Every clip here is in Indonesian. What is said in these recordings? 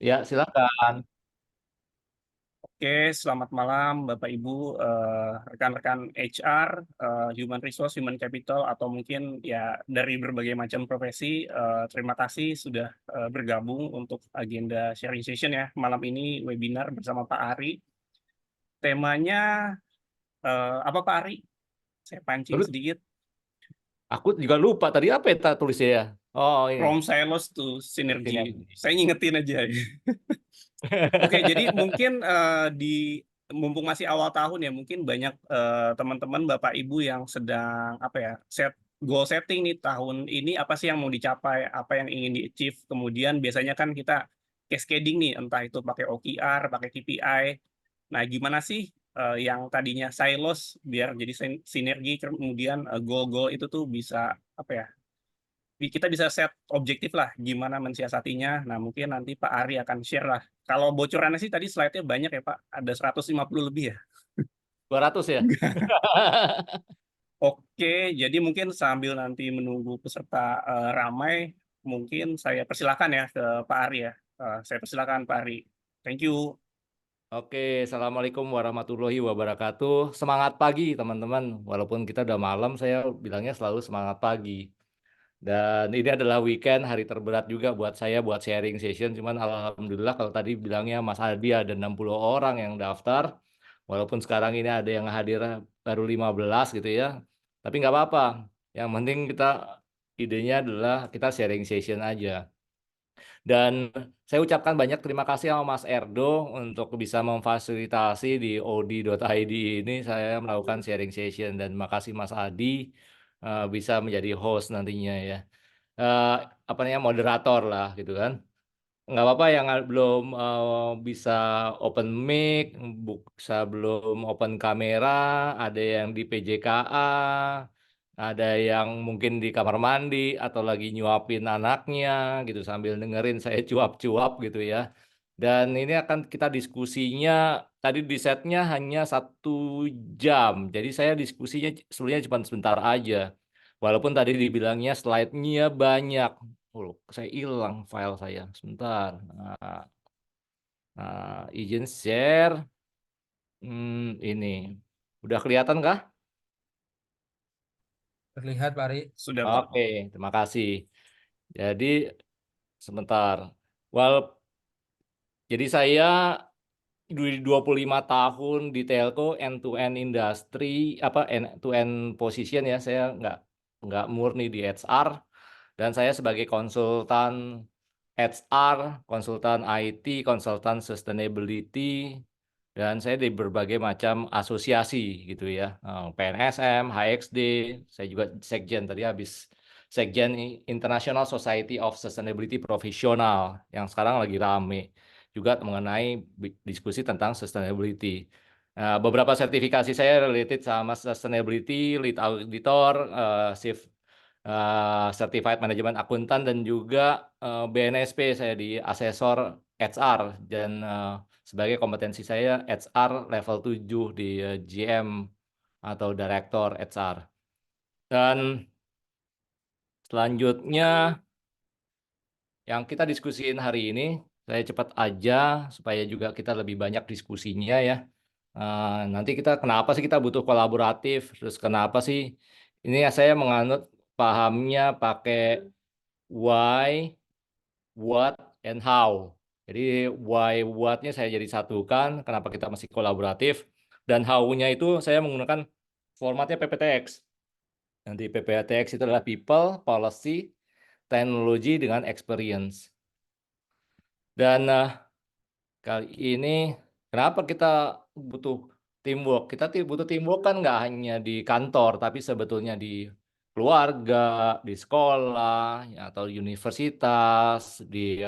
Ya, silakan. Oke, selamat malam Bapak Ibu, rekan-rekan HR, Human Resource, Human Capital, atau mungkin ya dari berbagai macam profesi. Terima kasih sudah bergabung untuk agenda sharing session ya malam ini webinar bersama Pak Ari. Temanya apa Pak Ari? Saya pancing Lalu, sedikit. aku juga lupa tadi apa ya tak tulisnya ya. Oh, ini. From silos to synergy. Sinergi. Saya ngingetin aja. Oke, jadi mungkin mumpung masih awal tahun ya, mungkin banyak teman-teman Bapak Ibu yang sedang apa ya, goal setting nih tahun ini apa sih yang mau dicapai, apa yang ingin di-achieve. Kemudian biasanya kan kita cascading nih, entah itu pakai OKR, pakai KPI. Nah, gimana sih yang tadinya silos biar jadi sinergi, kemudian goal-goal itu tuh bisa apa ya, kita bisa set objektif lah gimana mensiasatinya. Nah, mungkin nanti Pak Ari akan share lah. Kalau bocorannya sih tadi slide-nya banyak ya Pak, ada 150 lebih ya. 200 ya. Oke, jadi mungkin sambil nanti menunggu peserta ramai, mungkin saya persilakan ya ke Pak Ari ya. Saya persilakan Pak Ari. Thank you. Oke, Assalamualaikum warahmatullahi wabarakatuh. Semangat pagi, teman-teman. Walaupun kita udah malam, saya bilangnya selalu semangat pagi. Dan ini adalah weekend, hari terberat juga buat saya, buat sharing session. Cuman alhamdulillah kalau tadi bilangnya Mas Aldi ada 60 orang yang daftar. Walaupun sekarang ini ada yang hadir baru 15 gitu ya. Tapi nggak apa-apa. Yang penting kita idenya adalah kita sharing session aja. Dan saya ucapkan banyak terima kasih sama Mas Erdo untuk bisa memfasilitasi di odi.id ini saya melakukan sharing session. Dan makasih Mas Adi bisa menjadi host nantinya ya. Eh, apa namanya moderator lah gitu kan. Nggak apa-apa yang belum bisa open mic, bisa belum open kamera, ada yang di PJKA, ada yang mungkin di kamar mandi atau lagi nyuapin anaknya gitu sambil dengerin saya cuap-cuap gitu ya. Dan ini akan kita diskusinya tadi di setnya hanya 1 jam, jadi saya diskusinya sebenarnya cuma sebentar aja. Walaupun tadi dibilangnya slide-nya banyak. Oh, saya hilang file saya. Sebentar. Izin share. Ini. Udah kelihatan kah? Terlihat, Pak Ari. Sudah Pak. Oke, terima kasih. Jadi, sebentar. Well, jadi saya di 25 tahun di telco end-to-end industry, apa end-to-end position ya, saya nggak murni di HR. Dan saya sebagai konsultan HR, konsultan IT, konsultan sustainability, dan saya di berbagai macam asosiasi gitu ya, PNSM, HXD, saya juga sekjen tadi habis sekjen International Society of Sustainability Professional yang sekarang lagi rame juga mengenai diskusi tentang sustainability. Beberapa sertifikasi saya related sama sustainability, lead auditor, chief Certified Management Akuntan, dan juga BNSP saya di asesor HR, dan sebagai kompetensi saya HR level 7 di GM atau Director HR. Dan selanjutnya yang kita diskusiin hari ini, saya cepat aja supaya juga kita lebih banyak diskusinya ya. Nanti kita kenapa sih kita butuh kolaboratif, terus kenapa sih ini ya saya menganut pahamnya pakai why, what, and how. Jadi why, what-nya saya jadi satukan, kenapa kita masih kolaboratif, dan how-nya itu saya menggunakan formatnya PPTX. Nanti PPTX itu adalah people, policy, teknologi dengan experience. Dan kali ini kenapa kita butuh teamwork? Kita butuh teamwork kan nggak hanya di kantor, tapi sebetulnya di keluarga, di sekolah, ya, atau universitas, di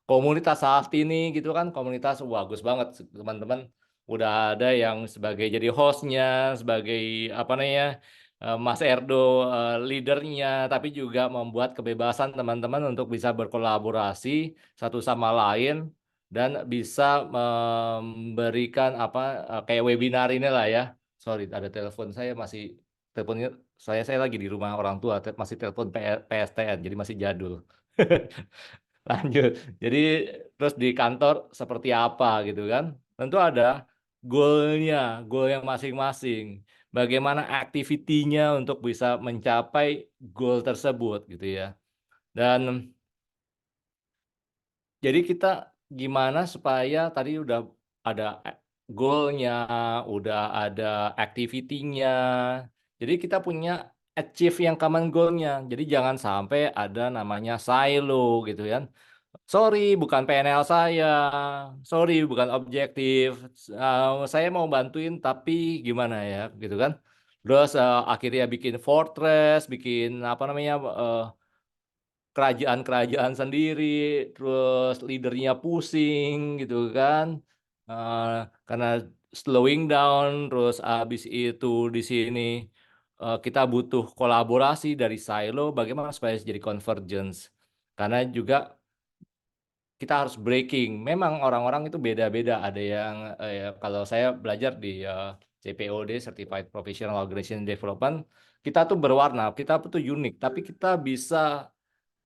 komunitas saat ini gitu kan. Komunitas bagus banget teman-teman. Udah ada yang sebagai jadi hostnya, sebagai apa namanya, Mas Erdo leadernya, tapi juga membuat kebebasan teman-teman untuk bisa berkolaborasi satu sama lain dan bisa memberikan apa kayak webinar inilah ya. Sorry, ada telepon saya masih teleponnya saya lagi di rumah orang tua masih telepon PSTN jadi masih jadul. Lanjut. Jadi terus di kantor seperti apa gitu kan? Tentu ada goalnya, goal yang masing-masing. Bagaimana aktivitinya untuk bisa mencapai goal tersebut gitu ya. Dan jadi kita gimana supaya tadi udah ada goalnya, udah ada activity-nya. Jadi kita punya achieve yang common goal-nya. Jadi jangan sampai ada namanya silo gitu kan. Sorry, bukan PNL saya. Sorry, bukan objektif. Saya mau bantuin, tapi gimana ya, gitu kan? Terus akhirnya bikin fortress, bikin apa namanya, kerajaan-kerajaan sendiri, terus leadernya pusing, gitu kan? Karena slowing down, terus abis itu di sini kita butuh kolaborasi dari silo. Bagaimana supaya jadi convergence? Karena juga kita harus breaking. Memang orang-orang itu beda-beda. Ada yang ya, kalau saya belajar di CPOD Certified Professional Organization Development, kita tuh berwarna, kita tuh unik, tapi kita bisa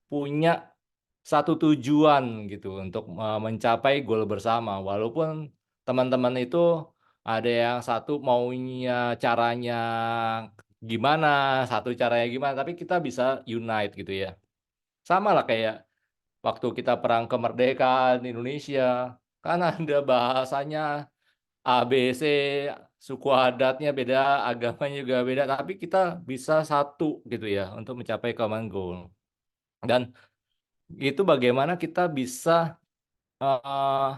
punya satu tujuan gitu untuk mencapai goal bersama. Walaupun teman-teman itu ada yang satu maunya caranya gimana, satu caranya gimana, tapi kita bisa unite gitu ya. Sama lah kayak waktu kita perang kemerdekaan Indonesia, kan ada bahasanya ABC, suku adatnya beda, agamanya juga beda, tapi kita bisa satu gitu ya untuk mencapai common goal. Dan itu bagaimana kita bisa eh,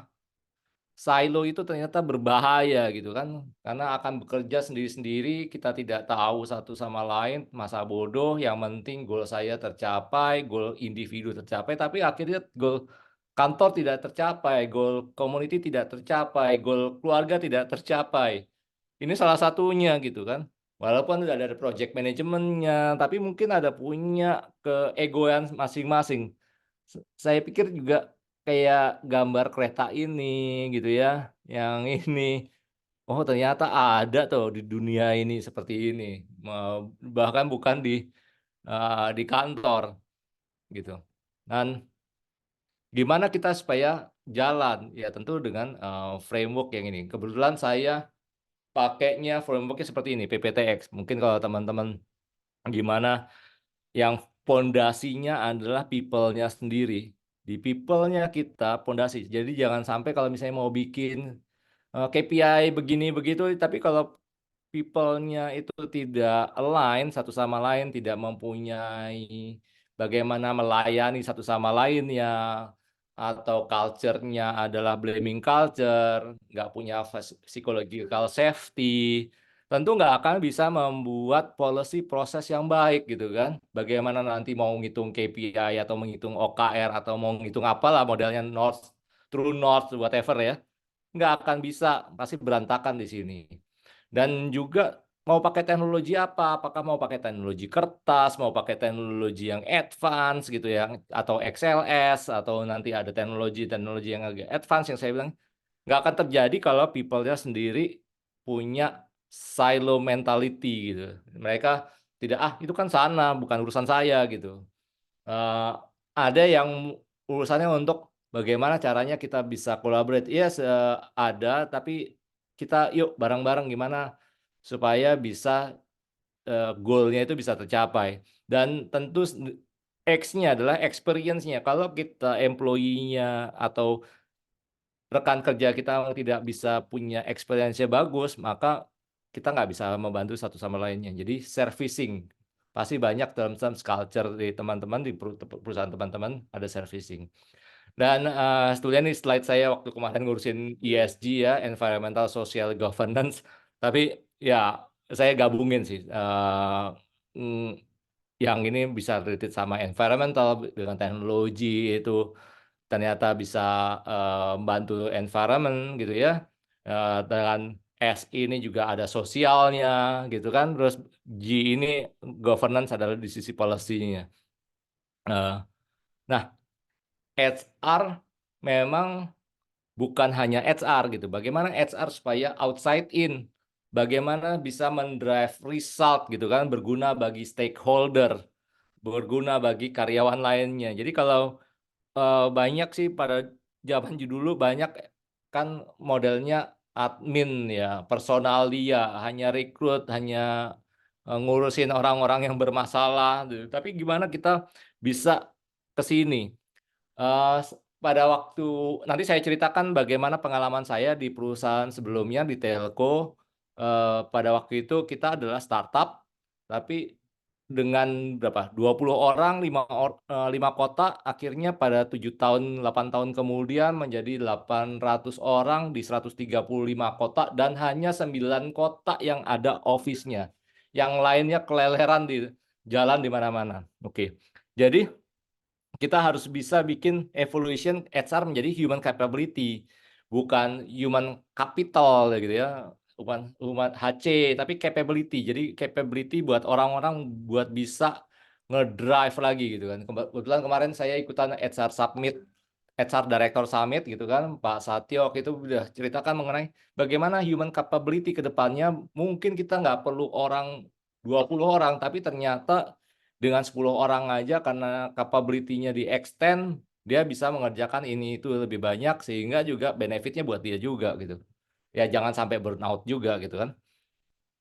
silo itu ternyata berbahaya gitu kan, karena akan bekerja sendiri-sendiri, kita tidak tahu satu sama lain, masa bodoh, yang penting goal saya tercapai, goal individu tercapai, tapi akhirnya goal kantor tidak tercapai, goal community tidak tercapai, goal keluarga tidak tercapai. Ini salah satunya gitu kan. Walaupun udah ada project manajemennya, tapi mungkin ada punya keegoan masing-masing. Saya pikir juga kayak gambar kereta ini gitu ya, yang ini, oh ternyata ada tuh di dunia ini seperti ini, bahkan bukan di kantor gitu. Dan gimana kita supaya jalan? Ya tentu dengan framework yang ini. Kebetulan saya pakainya framework-nya seperti ini, PPTX. Mungkin kalau teman-teman gimana, yang pondasinya adalah people-nya sendiri. Di people-nya kita pondasi. Jadi jangan sampai kalau misalnya mau bikin KPI begini begitu, tapi kalau people-nya itu tidak align satu sama lain, tidak mempunyai bagaimana melayani satu sama lainnya, atau culture-nya adalah blaming culture, nggak punya psychological safety, tentu nggak akan bisa membuat policy proses yang baik gitu kan. Bagaimana nanti mau ngitung KPI atau menghitung OKR atau mau ngitung apalah modelnya North, True North, whatever ya, nggak akan bisa, pasti berantakan di sini. Dan juga mau pakai teknologi apa? Apakah mau pakai teknologi kertas, mau pakai teknologi yang advance gitu ya, atau XLS, atau nanti ada teknologi-teknologi yang agak advance yang saya bilang nggak akan terjadi kalau people-nya sendiri punya silo mentality gitu. Mereka tidak, itu kan sana, bukan urusan saya gitu. Eh, ada yang urusannya untuk bagaimana caranya kita bisa collaborate. Iya, ada, tapi kita yuk bareng-bareng gimana supaya bisa goal-nya itu bisa tercapai. Dan tentu X-nya adalah experience-nya. Kalau kita employee-nya atau rekan kerja kita tidak bisa punya experience-nya bagus, maka kita nggak bisa membantu satu sama lainnya. Jadi servicing. Pasti banyak dalam culture di teman-teman, di perusahaan teman-teman ada servicing. Dan sebetulnya nih slide saya waktu kemarin ngurusin ESG ya, Environmental Social Governance. Tapi ya saya gabungin sih. Yang ini bisa related sama environmental dengan teknologi itu ternyata bisa membantu environment gitu ya. Dengan S ini juga ada sosialnya gitu kan. Terus G ini governance adalah di sisi policy-nya. Eh, Nah, HR memang bukan hanya HR gitu. Bagaimana HR supaya outside in? Bagaimana bisa mendrive result gitu kan, berguna bagi stakeholder, berguna bagi karyawan lainnya. Jadi kalau banyak sih pada zaman dulu banyak kan modelnya admin ya, personal dia, hanya rekrut, hanya ngurusin orang-orang yang bermasalah gitu. Tapi gimana kita bisa ke sini? Pada waktu nanti saya ceritakan bagaimana pengalaman saya di perusahaan sebelumnya di telco. Pada waktu itu kita adalah startup, tapi dengan berapa? 20 orang, 5 kota, akhirnya pada 7 tahun, 8 tahun kemudian menjadi 800 orang di 135 kota dan hanya 9 kota yang ada office-nya. Yang lainnya keleleran di jalan di mana-mana. Oke. Jadi kita harus bisa bikin evolution HR menjadi human capability, bukan human capital gitu ya, bukan human HC, tapi capability. Jadi capability buat orang-orang buat bisa ngedrive lagi gitu kan. Kebetulan kemarin saya ikutan HR Summit, HR Director Summit gitu kan, Pak Satyo itu udah ceritakan mengenai bagaimana human capability ke depannya mungkin kita nggak perlu orang 20 orang, tapi ternyata dengan 10 orang aja karena capability-nya di-extend, dia bisa mengerjakan ini itu lebih banyak sehingga juga benefit-nya buat dia juga gitu. Ya jangan sampai burnout juga gitu kan.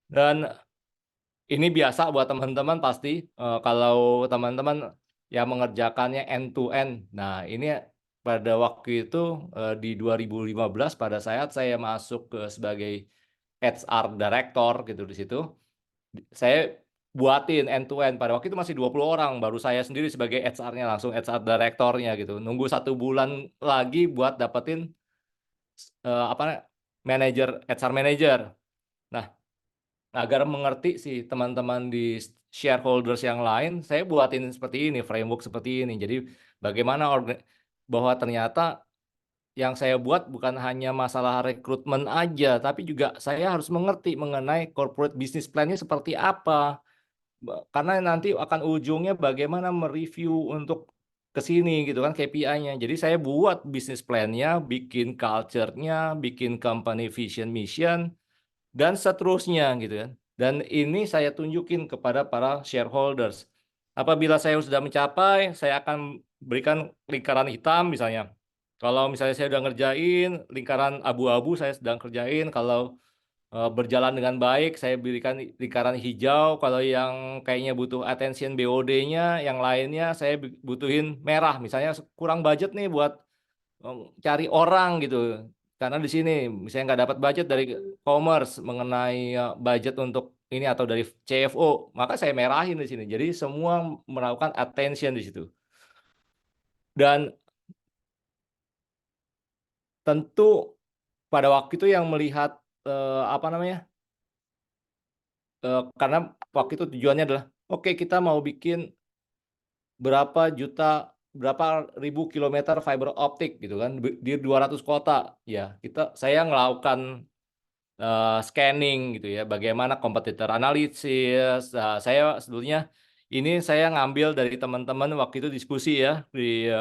Dan ini biasa buat teman-teman pasti, kalau teman-teman yang mengerjakannya end to end. Nah, ini pada waktu itu, di 2015 pada saat saya masuk sebagai HR director gitu di situ, saya buatin end to end. Pada waktu itu masih 20 orang, baru saya sendiri sebagai HR-nya, langsung HR director-nya gitu. Nunggu 1 bulan lagi buat dapetin apa, HR manager. Nah, agar mengerti sih teman-teman di shareholders yang lain, saya buatin seperti ini, framework seperti ini. Jadi bagaimana bahwa ternyata yang saya buat bukan hanya masalah rekrutmen aja, tapi juga saya harus mengerti mengenai corporate business plan-nya seperti apa. Karena nanti akan ujungnya bagaimana mereview untuk ke sini gitu kan KPI-nya. Jadi saya buat bisnis plan-nya, bikin culture-nya, bikin company vision mission, dan seterusnya gitu kan. Dan ini saya tunjukin kepada para shareholders. Apabila saya sudah mencapai, saya akan berikan lingkaran hitam misalnya. Kalau misalnya saya sudah ngerjain, lingkaran abu-abu saya sedang kerjain. Kalau berjalan dengan baik, saya berikan lingkaran hijau. Kalau yang kayaknya butuh attention BOD-nya, yang lainnya saya butuhin merah. Misalnya kurang budget nih buat cari orang gitu. Karena di sini misalnya nggak dapat budget dari commerce mengenai budget untuk ini atau dari CFO, maka saya merahin di sini. Jadi semua melakukan attention di situ. Dan tentu pada waktu itu yang melihat apa namanya? Karena waktu itu tujuannya adalah, oke kita mau bikin berapa ribu kilometer fiber optik gitu kan di 200 kota. Ya, saya melakukan scanning gitu ya, bagaimana kompetitor analisis. Saya sebetulnya ini saya ngambil dari teman-teman waktu itu diskusi ya di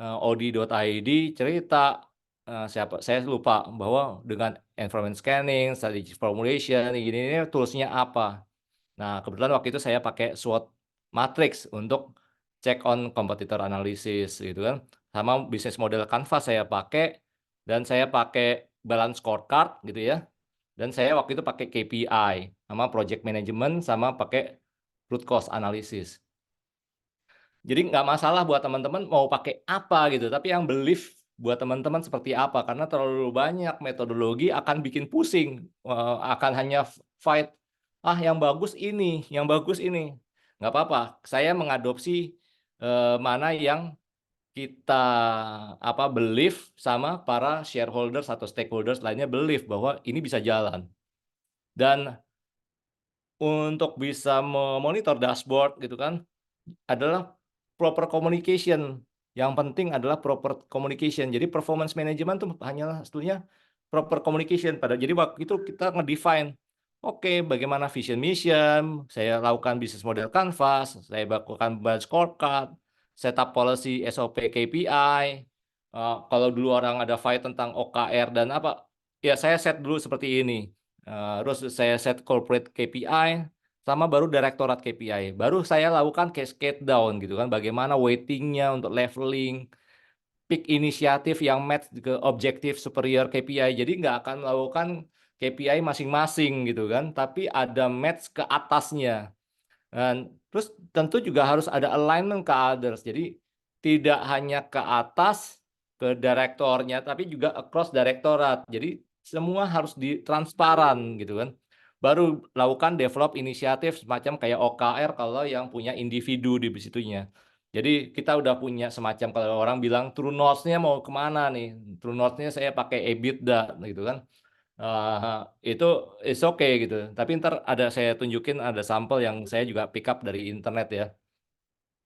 Odi.id cerita, siapa saya lupa bahwa dengan environment scanning, strategic formulation, ini toolsnya apa. Nah, kebetulan waktu itu saya pakai SWOT matrix untuk check on competitor analysis gitu kan. Sama bisnis model Canvas saya pakai, dan saya pakai balance scorecard gitu ya. Dan saya waktu itu pakai KPI, sama project management, sama pakai root cause analysis. Jadi nggak masalah buat teman-teman mau pakai apa gitu, tapi yang belief buat teman-teman seperti apa, karena terlalu banyak metodologi akan bikin pusing, akan hanya fight, yang bagus ini, yang bagus ini. Nggak apa-apa, saya mengadopsi mana yang kita belief sama para shareholders atau stakeholders lainnya belief bahwa ini bisa jalan. Dan untuk bisa memonitor dashboard gitu kan, adalah proper communication. Yang penting adalah proper communication. Jadi performance management tuh hanyalah sebetulnya proper communication. Jadi waktu itu kita ngedefine, oke, bagaimana vision mission, saya lakukan business model canvas, saya lakukan budget scorecard, setup policy SOP KPI. Kalau dulu orang ada fight tentang OKR dan apa, ya saya set dulu seperti ini. Terus saya set corporate KPI, sama baru direktorat KPI. Baru saya lakukan cascade down gitu kan, bagaimana weighting-nya untuk leveling. pick inisiatif yang match ke objektif superior KPI. Jadi nggak akan melakukan KPI masing-masing gitu kan, tapi ada match ke atasnya. Dan terus tentu juga harus ada alignment ke others. Jadi tidak hanya ke atas ke direktornya, tapi juga across direktorat. Jadi semua harus transparan gitu kan. Baru lakukan develop inisiatif semacam kayak OKR kalau yang punya individu di situnya. Jadi kita udah punya semacam kalau orang bilang true north-nya mau kemana nih? True north-nya saya pakai EBITDA gitu kan. Itu is okay gitu. Tapi ntar saya tunjukin ada sampel yang saya juga pick up dari internet ya.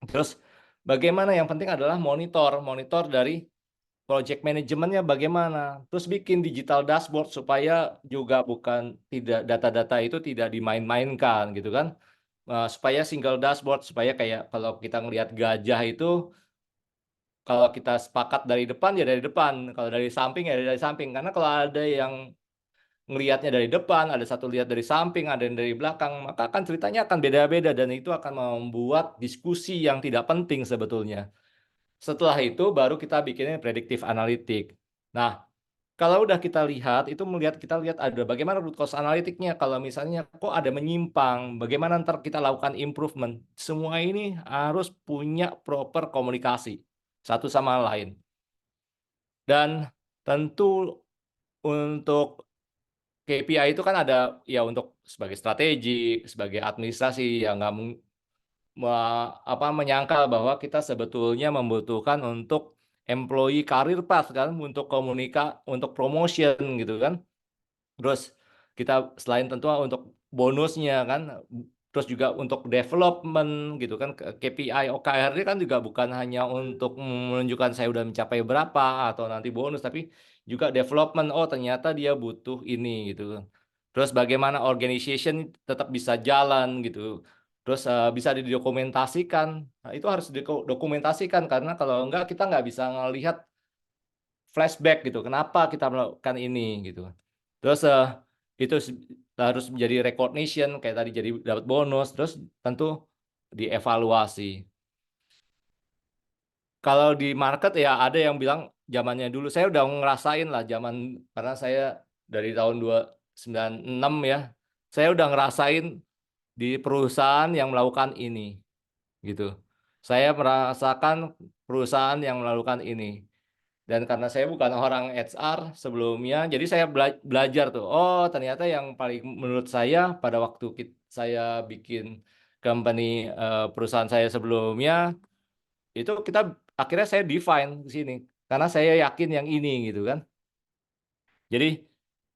Terus bagaimana yang penting adalah monitor dari project manajemennya bagaimana. Terus bikin digital dashboard supaya juga bukan tidak data-data itu tidak dimain-mainkan gitu kan. Supaya single dashboard supaya kayak kalau kita ngelihat gajah itu kalau kita sepakat dari depan ya dari depan, kalau dari samping ya dari samping. Karena kalau ada yang ngelihatnya dari depan, ada satu lihat dari samping, ada yang dari belakang, maka akan ceritanya akan beda-beda dan itu akan membuat diskusi yang tidak penting sebetulnya. Setelah itu baru kita bikinnya predictive analytic. Nah, kalau udah kita lihat, kita lihat ada bagaimana root cause analitiknya. Kalau misalnya kok ada menyimpang, bagaimana ntar kita lakukan improvement. Semua ini harus punya proper komunikasi satu sama lain. Dan tentu untuk KPI itu kan ada ya untuk sebagai strategi, sebagai administrasi yang nggak menyangkal bahwa kita sebetulnya membutuhkan untuk employee career path kan untuk promotion gitu kan. Terus kita selain tentu untuk bonusnya kan, terus juga untuk development gitu kan, KPI OKR ini kan juga bukan hanya untuk menunjukkan saya udah mencapai berapa atau nanti bonus, tapi juga development. Oh ternyata dia butuh ini gitu kan. Terus bagaimana organization tetap bisa jalan gitu. Terus bisa didokumentasikan. Nah, itu harus didokumentasikan karena kalau enggak kita nggak bisa ngelihat flashback gitu. Kenapa kita melakukan ini gitu. Terus itu harus menjadi recognition kayak tadi jadi dapat bonus. Terus tentu dievaluasi. Kalau di market ya ada yang bilang zamannya dulu saya udah ngerasain lah zaman karena saya dari tahun 296 ya. Saya udah ngerasain di perusahaan yang melakukan ini gitu. Saya merasakan perusahaan yang melakukan ini. Dan karena saya bukan orang HR sebelumnya, jadi saya belajar tuh. Oh, ternyata yang paling menurut saya pada waktu saya bikin company perusahaan saya sebelumnya, itu kita akhirnya saya define di sini. Karena saya yakin yang ini gitu kan. Jadi,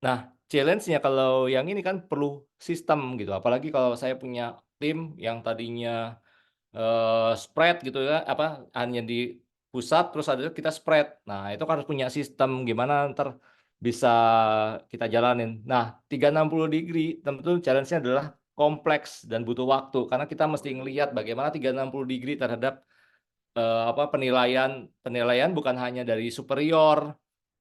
nah challenge-nya kalau yang ini kan perlu sistem gitu. Apalagi kalau saya punya tim yang tadinya spread gitu ya, hanya di pusat terus ada kita spread. Nah, itu kan harus punya sistem gimana ntar bisa kita jalanin. Nah, 360 degree tentu challenge-nya adalah kompleks dan butuh waktu karena kita mesti ngelihat bagaimana 360 degree terhadap penilaian bukan hanya dari superior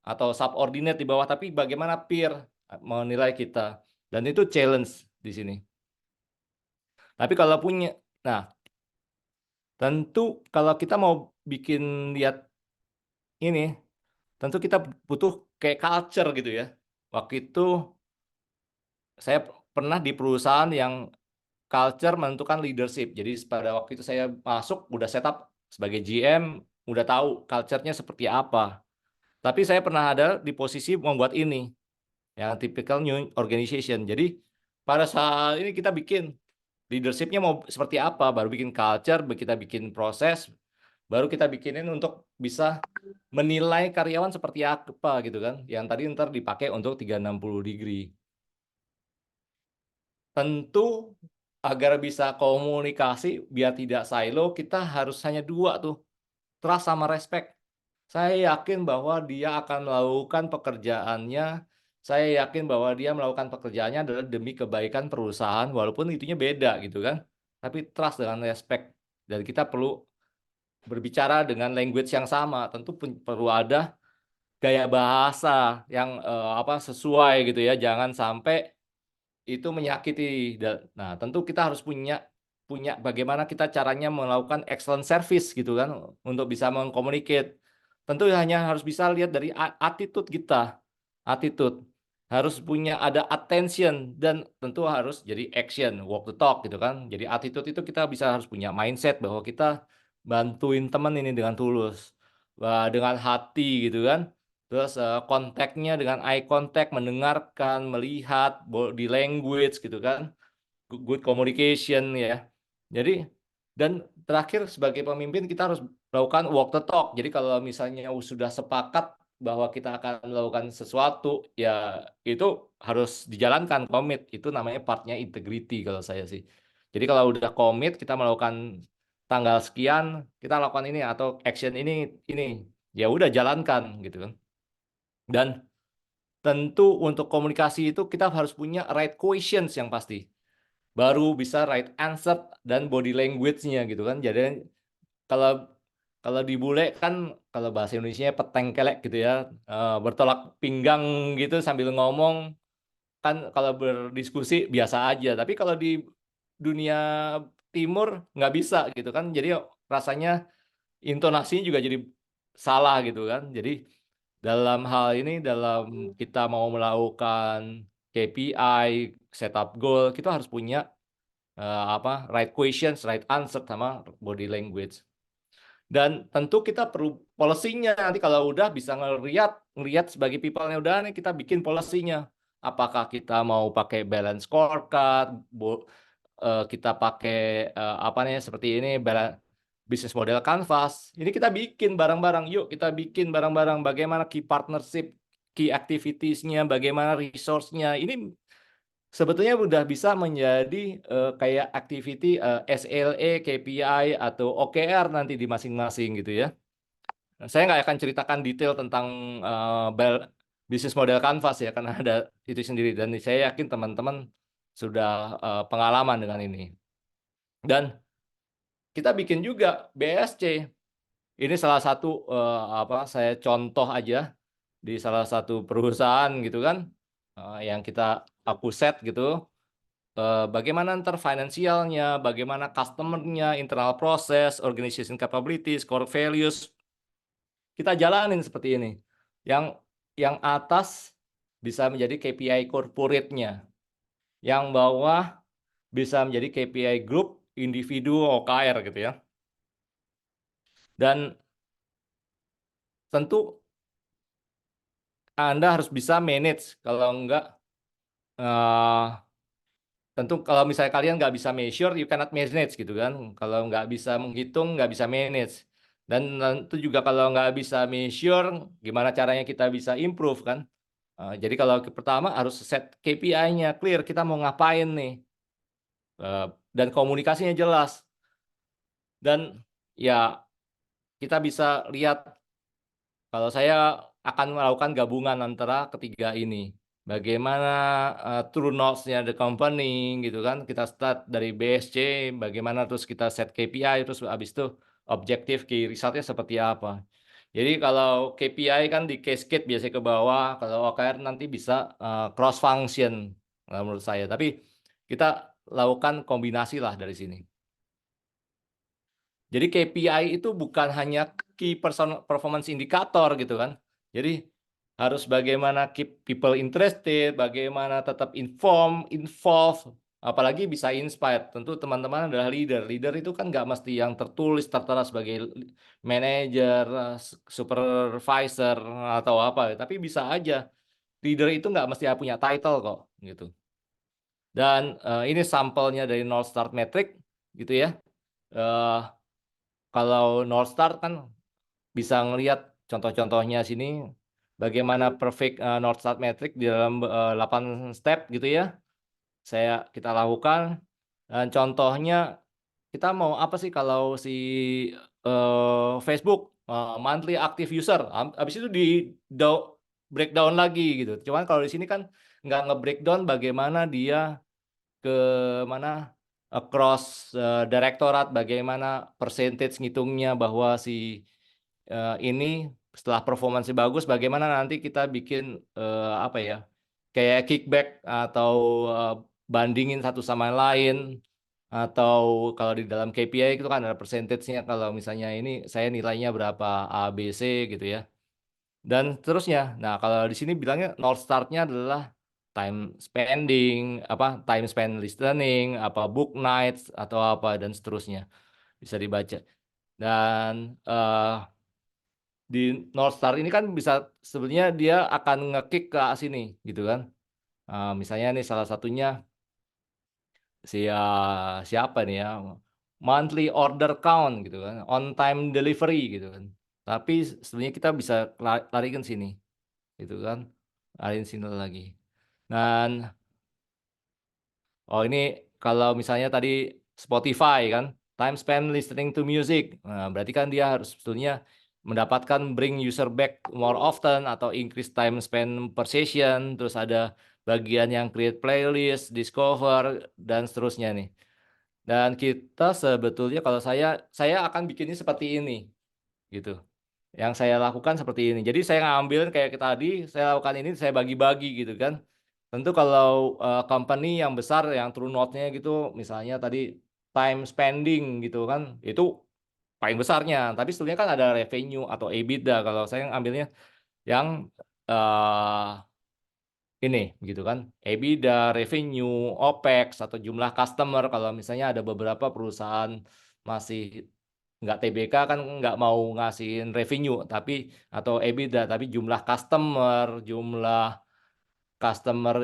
atau subordinate di bawah tapi bagaimana peer menilai kita. Dan itu challenge di sini. Tapi kalau punya nah tentu kalau kita mau bikin lihat ini, tentu kita butuh kayak culture gitu ya. Waktu itu saya pernah di perusahaan yang culture menentukan leadership. Jadi pada waktu itu saya masuk udah setup sebagai GM, udah tahu culture-nya seperti apa. Tapi saya pernah ada di posisi membuat ini, yang typical new organization. Jadi pada saat ini kita bikin leadership-nya mau seperti apa, baru bikin culture, kita bikin proses, baru kita bikinin untuk bisa menilai karyawan seperti apa gitu kan. Yang tadi ntar dipakai untuk 360 degree. Tentu agar bisa komunikasi biar tidak silo, kita harus hanya dua tuh, trust sama respect. Saya yakin bahwa dia akan melakukan pekerjaannya, saya yakin bahwa dia melakukan pekerjaannya adalah demi kebaikan perusahaan, walaupun itunya beda gitu kan. Tapi trust dengan respect. Dan kita perlu berbicara dengan language yang sama. Tentu perlu ada gaya bahasa yang sesuai gitu ya. Jangan sampai itu menyakiti. Nah, tentu kita harus punya bagaimana kita caranya melakukan excellent service gitu kan untuk bisa mengkomunicate. tentu hanya harus bisa lihat dari attitude kita. Attitude. Harus punya ada attention dan tentu harus jadi action, walk the talk gitu kan. Jadi attitude itu kita bisa harus punya mindset bahwa kita bantuin teman ini dengan tulus. Dengan hati gitu kan. Terus kontaknya dengan eye contact, mendengarkan, melihat, body language gitu kan. Good communication ya. Jadi dan terakhir sebagai pemimpin kita harus melakukan walk the talk. Jadi kalau misalnya sudah sepakat bahwa kita akan melakukan sesuatu, ya itu harus dijalankan, komit. Itu namanya partnya integrity kalau saya sih. Jadi kalau udah komit kita melakukan tanggal sekian, kita lakukan ini atau action ini. Ya udah jalankan gitu kan. Dan tentu untuk komunikasi itu kita harus punya right questions yang pasti. Baru bisa right answer dan body language-nya gitu kan. Jadi kalau kalau di bule kan kalau bahasa Indonesia petengkelek gitu ya, bertolak pinggang gitu sambil ngomong kan kalau berdiskusi biasa aja. Tapi kalau di dunia timur nggak bisa gitu kan. Jadi rasanya intonasinya juga jadi salah gitu kan. Jadi dalam hal ini dalam kita mau melakukan KPI, setup goal, kita harus punya right questions, right answer sama body language. Dan tentu kita perlu policy-nya. Nanti kalau udah bisa ngelihat sebagai people-nya udah nih kita bikin policy-nya. Apakah kita mau pakai balance scorecard, kita pakai apa nih seperti ini business model canvas. Ini kita bikin bareng-bareng. Yuk kita bikin bareng-barang bagaimana key partnership, key activities-nya, bagaimana resource-nya. Ini sebetulnya udah bisa menjadi kayak activity SLA, KPI atau OKR nanti di masing-masing gitu ya. Saya nggak akan ceritakan detail tentang bisnis model Canvas ya karena ada itu sendiri dan saya yakin teman-teman sudah pengalaman dengan ini. Dan kita bikin juga BSC. Ini salah satu saya contoh aja di salah satu perusahaan gitu kan yang aku set gitu. Bagaimana ntar finansialnya, bagaimana customer-nya, internal process, organization capabilities, core values, kita jalanin seperti ini. Yang atas bisa menjadi KPI corporate-nya, yang bawah bisa menjadi KPI group, individu, OKR gitu ya. Dan tentu Anda harus bisa manage, kalau enggak tentu kalau misalnya kalian nggak bisa measure, you cannot manage gitu kan. Kalau nggak bisa menghitung, nggak bisa manage. Dan tentu juga kalau nggak bisa measure, gimana caranya kita bisa improve kan. Jadi kalau pertama harus set KPI-nya clear, kita mau ngapain nih. Dan komunikasinya jelas. Dan ya kita bisa lihat, kalau saya akan melakukan gabungan antara ketiga ini. Bagaimana true north-nya the company gitu kan. Kita start dari BSC, bagaimana terus kita set KPI, terus habis itu objektif key result-nya seperti apa. Jadi kalau KPI kan di cascade biasanya ke bawah, kalau OKR nanti bisa cross function menurut saya. Tapi kita lakukan kombinasi lah dari sini. Jadi KPI itu bukan hanya key performance indicator gitu kan. Jadi harus bagaimana keep people interested, bagaimana tetap involve, apalagi bisa inspire. Tentu teman-teman adalah leader. Leader itu kan nggak mesti yang tertulis tertera sebagai manager, supervisor atau apa, tapi bisa aja. Leader itu nggak mesti punya title kok gitu. Dan ini sampelnya dari North Star Metric gitu ya. Kalau North Star kan bisa ngelihat contoh-contohnya sini bagaimana perfect North Star metric di dalam 8 step gitu ya. Kita lakukan dan contohnya kita mau apa sih kalau si Facebook monthly active user habis itu di breakdown lagi gitu. Cuman kalau di sini kan nggak nge-breakdown bagaimana dia ke mana across direktorat, bagaimana percentage ngitungnya bahwa si ini setelah performansi bagus, bagaimana nanti kita bikin apa ya, kayak kickback atau bandingin satu sama lain, atau kalau di dalam KPI itu kan ada percentage-nya, kalau misalnya ini saya nilainya berapa A, B, C gitu ya, dan seterusnya. Nah, kalau di sini bilangnya North Star-nya adalah time spend listening, apa book nights atau apa dan seterusnya, bisa dibaca. Dan, di North Star ini kan bisa sebenarnya dia akan nge-kick ke sini gitu kan, misalnya nih salah satunya siapa nih ya, monthly order count gitu kan, on time delivery gitu kan. Tapi sebenarnya kita bisa larikan sini gitu kan, lariin sini lagi. Dan oh ini kalau misalnya tadi Spotify kan, time spent listening to music. Nah, berarti kan dia harus sebetulnya mendapatkan bring user back more often atau increase time spent per session, terus ada bagian yang create playlist, discover, dan seterusnya nih. Dan kita sebetulnya kalau saya akan bikinnya seperti ini, gitu. Yang saya lakukan seperti ini. Jadi saya ngambil kayak tadi, saya lakukan ini, saya bagi-bagi gitu kan. Tentu kalau, company yang besar yang true note-nya gitu, misalnya tadi time spending gitu kan, itu paling besarnya. Tapi sebetulnya kan ada revenue atau EBITDA, kalau saya ngambilnya yang, eee, ini gitu kan, EBITDA, revenue, OPEX, atau jumlah customer. Kalau misalnya ada beberapa perusahaan masih nggak TBK kan nggak mau ngasihin revenue, tapi atau EBITDA, tapi jumlah customer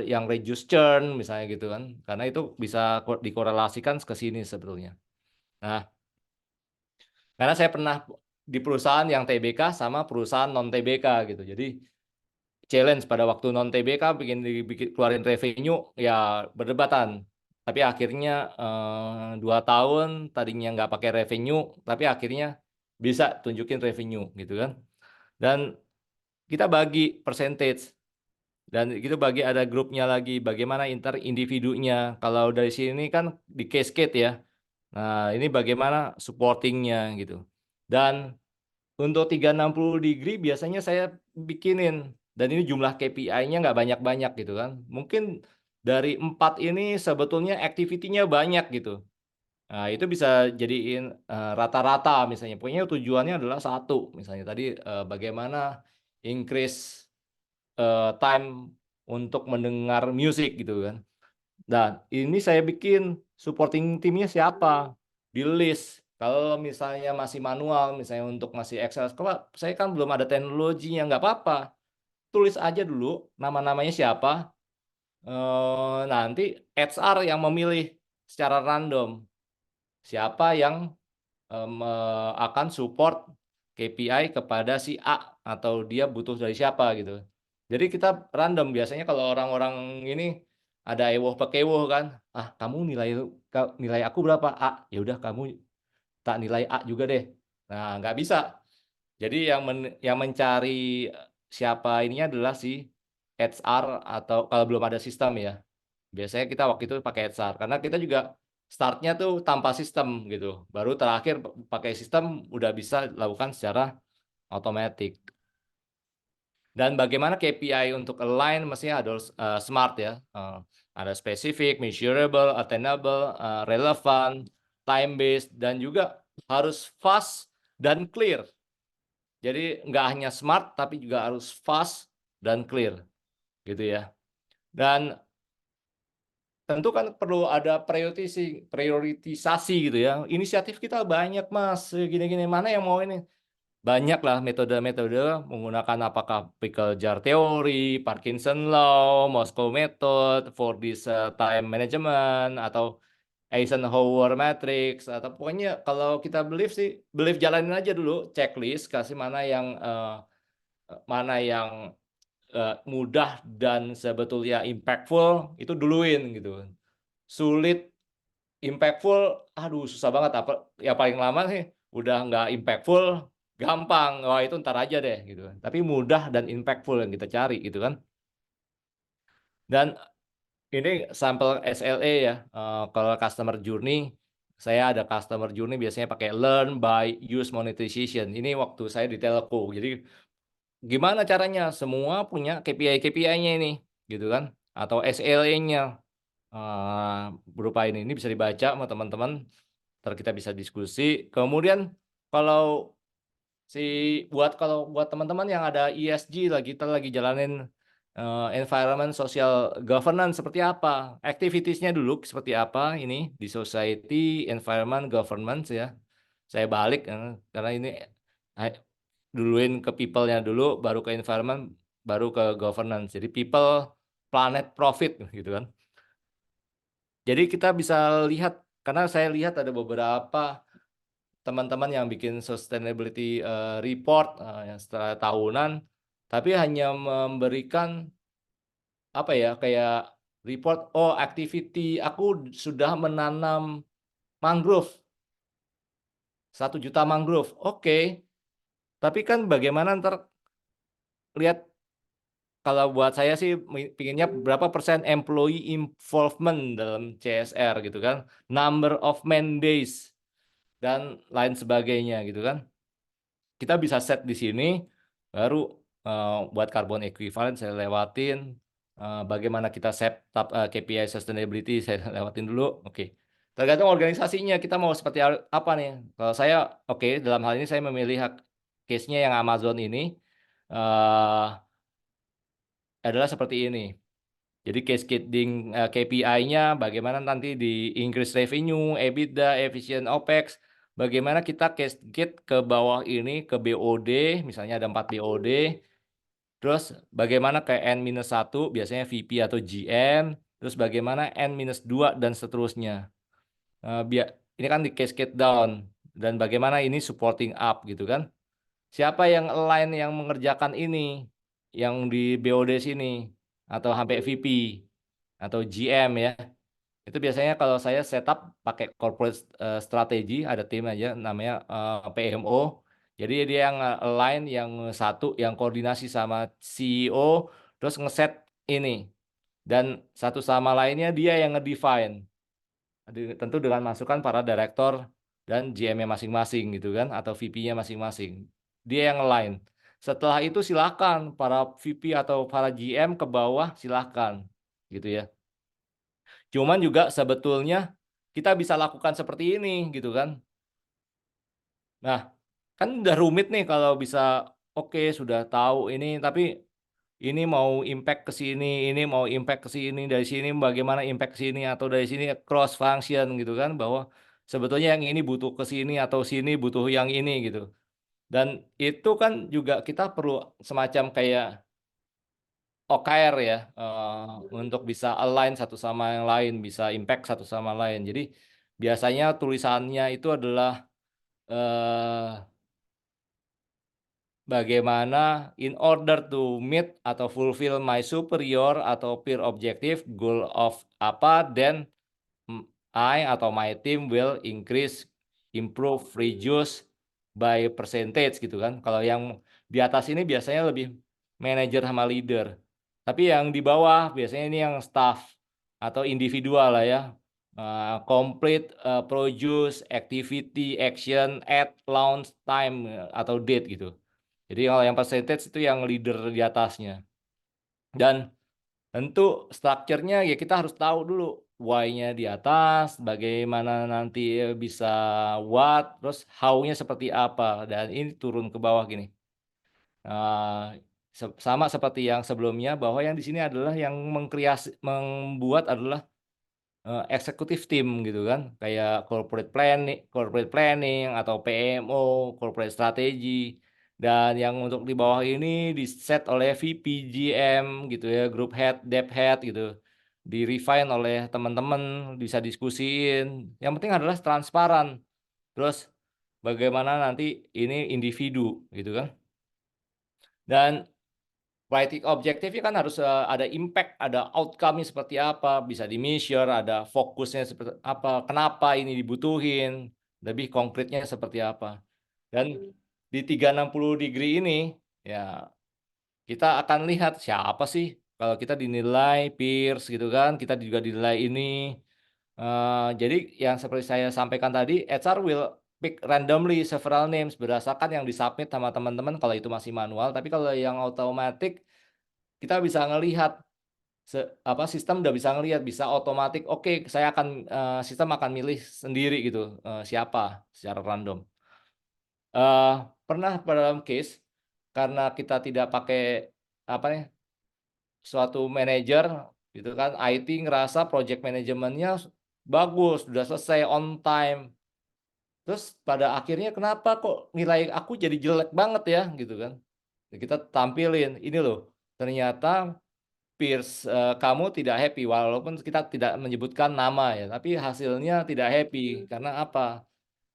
yang reduce churn misalnya gitu kan, karena itu bisa dikorelasikan ke sini sebetulnya. Nah, karena saya pernah di perusahaan yang TBK sama perusahaan non TBK gitu. Jadi challenge pada waktu non TBK keluarin revenue ya berdebatan. Tapi akhirnya 2 tahun tadinya nggak pakai revenue, tapi akhirnya bisa tunjukin revenue gitu kan. Dan kita bagi percentage. Dan itu bagi ada grupnya lagi, bagaimana individunya. Kalau dari sini kan di cascade ya. Nah, ini bagaimana supporting-nya gitu. Dan untuk 360 degree biasanya saya bikinin, dan ini jumlah KPI-nya nggak banyak-banyak gitu kan. Mungkin dari 4 ini sebetulnya activity-nya banyak gitu. Nah, itu bisa jadiin, rata-rata misalnya. Pokoknya tujuannya adalah satu, misalnya tadi, bagaimana increase time untuk mendengar musik gitu kan. Dan ini saya bikin supporting timnya siapa, di-list. Kalau misalnya masih manual, misalnya untuk masih Excel, kalau saya kan belum ada teknologinya, nggak apa-apa, tulis aja dulu nama-namanya siapa, nanti HR yang memilih secara random, siapa yang akan support KPI kepada si A, atau dia butuh dari siapa gitu. Jadi kita random, biasanya kalau orang-orang ini ada ewoh-pakewuh kan, "Ah, kamu nilai aku berapa? A." "Ya udah kamu tak nilai A juga deh." Nah, nggak bisa. Jadi yang mencari siapa ininya adalah si HR, atau kalau belum ada sistem ya. Biasanya kita waktu itu pakai HR, karena kita juga start-nya tuh tanpa sistem gitu, baru terakhir pakai sistem udah bisa lakukan secara otomatis. Dan bagaimana KPI untuk align mestinya harus, smart ya, ada spesifik, measurable, attainable, relevan, time based, dan juga harus fast dan clear. Jadi nggak hanya smart, tapi juga harus fast dan clear, gitu ya. Dan tentu kan perlu ada prioritisasi gitu ya. Inisiatif kita banyak Mas, gini-gini, mana yang mau ini? Banyaklah metode-metode menggunakan apakah pickle jar theory, Parkinson law, Moscow method for this, time management, atau Eisenhower matrix, atau pokoknya kalau kita believe sih, believe jalanin aja dulu checklist, kasih mana yang mudah dan sebetulnya impactful, itu duluin gitu. Sulit, impactful, aduh susah banget, yang paling lama sih udah nggak impactful, gampang, wah itu entar aja deh gitu kan. Tapi mudah dan impactful yang kita cari gitu kan. Dan ini sampel SLA ya, kalau customer journey, saya ada customer journey biasanya pakai learn, buy, use, monetization. Ini waktu saya di telco. Jadi gimana caranya? Semua punya KPI-KPI-nya ini, gitu kan, atau SLA-nya. berupa ini bisa dibaca sama teman-teman, ntar kita bisa diskusi. Kemudian kalau kalau buat teman-teman yang ada ESG kita lagi jalanin environment social governance seperti apa, activitiesnya dulu seperti apa ini di society, environment, governance ya. Saya balik karena ini duluin ke people-nya dulu, baru ke environment, baru ke governance. Jadi people, planet, profit gitu kan. Jadi kita bisa lihat, karena saya lihat ada beberapa teman-teman yang bikin sustainability report yang setelah tahunan, tapi hanya memberikan apa ya, kayak report, oh activity aku sudah menanam mangrove, 1 juta mangrove. Oke, tapi kan bagaimana ntar lihat, kalau buat saya sih pinginnya berapa persen employee involvement dalam CSR gitu kan, number of man days dan lain sebagainya gitu kan. Kita bisa set di sini, baru buat carbon equivalent saya lewatin, bagaimana kita set KPI sustainability saya lewatin dulu, oke. Tergantung organisasinya kita mau seperti apa nih. Kalau saya dalam hal ini saya memilih case-nya yang Amazon ini adalah seperti ini. Jadi cascading KPI-nya bagaimana nanti di increase revenue, EBITDA, efficient OpEx, bagaimana kita cascade ke bawah ini ke BOD, misalnya ada 4 BOD, terus bagaimana ke N-1, biasanya VP atau GM, terus bagaimana N-2 dan seterusnya. Ini kan di cascade down, dan bagaimana ini supporting up gitu kan. Siapa yang align yang mengerjakan ini, yang di BOD sini, atau sampai VP, atau GM ya. Itu biasanya kalau saya setup pakai corporate strategy, ada tim aja namanya PMO. Jadi dia yang align, yang satu, yang koordinasi sama CEO, terus ngeset ini. Dan satu sama lainnya dia yang ngedefine. Tentu dengan masukan para direktur dan GM-nya masing-masing gitu kan, atau VP-nya masing-masing. Dia yang align. Setelah itu silakan para VP atau para GM ke bawah silakan gitu ya. Cuman juga sebetulnya kita bisa lakukan seperti ini gitu kan. Nah, kan udah rumit nih kalau bisa sudah tahu ini, tapi ini mau impact ke sini, ini mau impact ke sini, dari sini bagaimana impact ke sini, atau dari sini cross function gitu kan, bahwa sebetulnya yang ini butuh ke sini atau sini butuh yang ini gitu. Dan itu kan juga kita perlu semacam kayak OKR ya, untuk bisa align satu sama yang lain, bisa impact satu sama lain. Jadi biasanya tulisannya itu adalah bagaimana in order to meet atau fulfill my superior atau peer objective goal of apa, then I atau my team will increase, improve, reduce by percentage gitu kan. Kalau yang di atas ini biasanya lebih manager sama leader. Tapi yang di bawah biasanya ini yang staff atau individual lah ya. Complete, produce, activity, action, at, launch, time, atau date gitu. Jadi kalau yang percentage itu yang leader di atasnya. Dan tentu strukturnya ya kita harus tahu dulu why-nya di atas, bagaimana nanti bisa what, terus how-nya seperti apa, dan ini turun ke bawah gini. Sama seperti yang sebelumnya, bahwa yang di sini adalah yang membuat adalah eksekutif tim gitu kan, kayak corporate planning atau PMO, corporate strategy. Dan yang untuk di bawah ini di-set oleh VP, GM gitu ya, group head, dev head gitu. Di-refine oleh teman-teman, bisa diskusiin. Yang penting adalah transparan. Terus bagaimana nanti ini individu gitu kan. Dan writing objektifnya kan harus ada impact, ada outcome-nya seperti apa, bisa di-measure, ada fokusnya seperti apa, kenapa ini dibutuhin, lebih konkretnya seperti apa. Dan di 360 degree ini, ya kita akan lihat siapa sih, kalau kita dinilai peers gitu kan, kita juga dinilai ini. Jadi yang seperti saya sampaikan tadi, HR will pick randomly several names berdasarkan yang disubmit sama teman-teman kalau itu masih manual, tapi kalau yang automatic kita bisa ngelihat sistem udah bisa ngelihat, bisa otomatis, oke, sistem akan milih sendiri gitu, siapa secara random. Eh, Pernah dalam case karena kita tidak pakai apa nih, suatu manajer gitu kan, IT ngerasa project manajemennya bagus, sudah selesai on time. Terus pada akhirnya kenapa kok nilai aku jadi jelek banget ya gitu kan. Kita tampilin, ini loh ternyata peers, kamu tidak happy, walaupun kita tidak menyebutkan nama ya, tapi hasilnya tidak happy. Karena apa?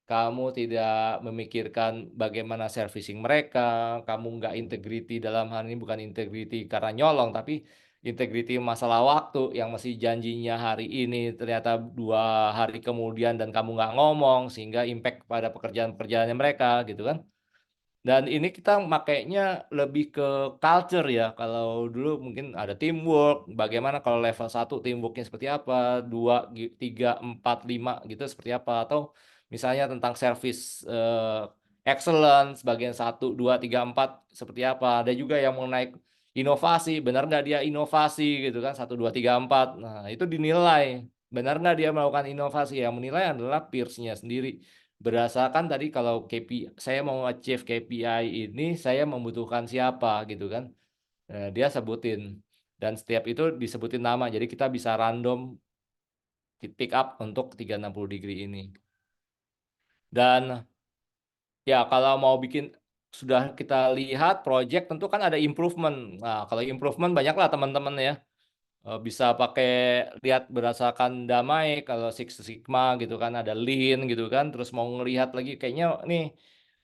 Kamu tidak memikirkan bagaimana servicing mereka, kamu nggak integrity, dalam hal ini bukan integrity karena nyolong, tapi integrity masalah waktu, yang masih janjinya hari ini ternyata 2 hari kemudian dan kamu nggak ngomong, sehingga impact pada pekerjaan-pekerjaannya mereka gitu kan. Dan ini kita makainya lebih ke culture ya, kalau dulu mungkin ada teamwork, bagaimana kalau level 1 teamwork-nya seperti apa, 2, 3, 4, 5 gitu seperti apa, atau misalnya tentang service, excellence bagian 1, 2, 3, 4 seperti apa. Ada juga yang mengenai inovasi, benar nggak dia inovasi gitu kan, 1, 2, 3, 4. Nah, itu dinilai, benar nggak dia melakukan inovasi, yang menilai adalah peers-nya sendiri. Berdasarkan tadi kalau saya mau achieve KPI ini, saya membutuhkan siapa gitu kan. Dia sebutin dan setiap itu disebutin nama. Jadi kita bisa random pick up untuk 360 degree ini. Dan ya kalau mau bikin, sudah kita lihat project tentu kan ada improvement. Nah, kalau improvement banyaklah teman-teman ya. Bisa pakai lihat berdasarkan Damai, kalau Six Sigma gitu kan, ada Lean gitu kan, terus mau ngelihat lagi kayaknya nih,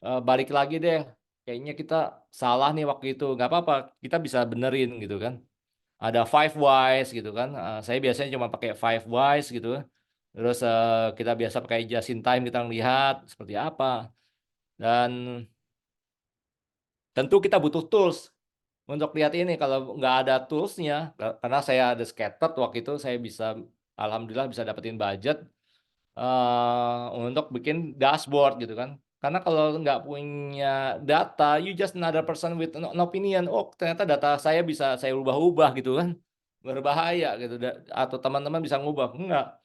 balik lagi deh, kayaknya kita salah nih waktu itu, nggak apa-apa, kita bisa benerin gitu kan. Ada Five Whys gitu kan, saya biasanya cuma pakai Five Whys gitu, terus, kita biasa pakai just in time, kita ngelihat seperti apa. Dan tentu kita butuh tools untuk lihat ini. Kalau nggak ada tools-nya, karena saya ada scattered waktu itu, saya bisa alhamdulillah bisa dapetin budget, untuk bikin dashboard gitu kan. Karena kalau nggak punya data, you just another person with an opinion. Oh, ternyata data saya bisa saya ubah-ubah gitu kan, berbahaya gitu, atau teman-teman bisa ngubah, enggak.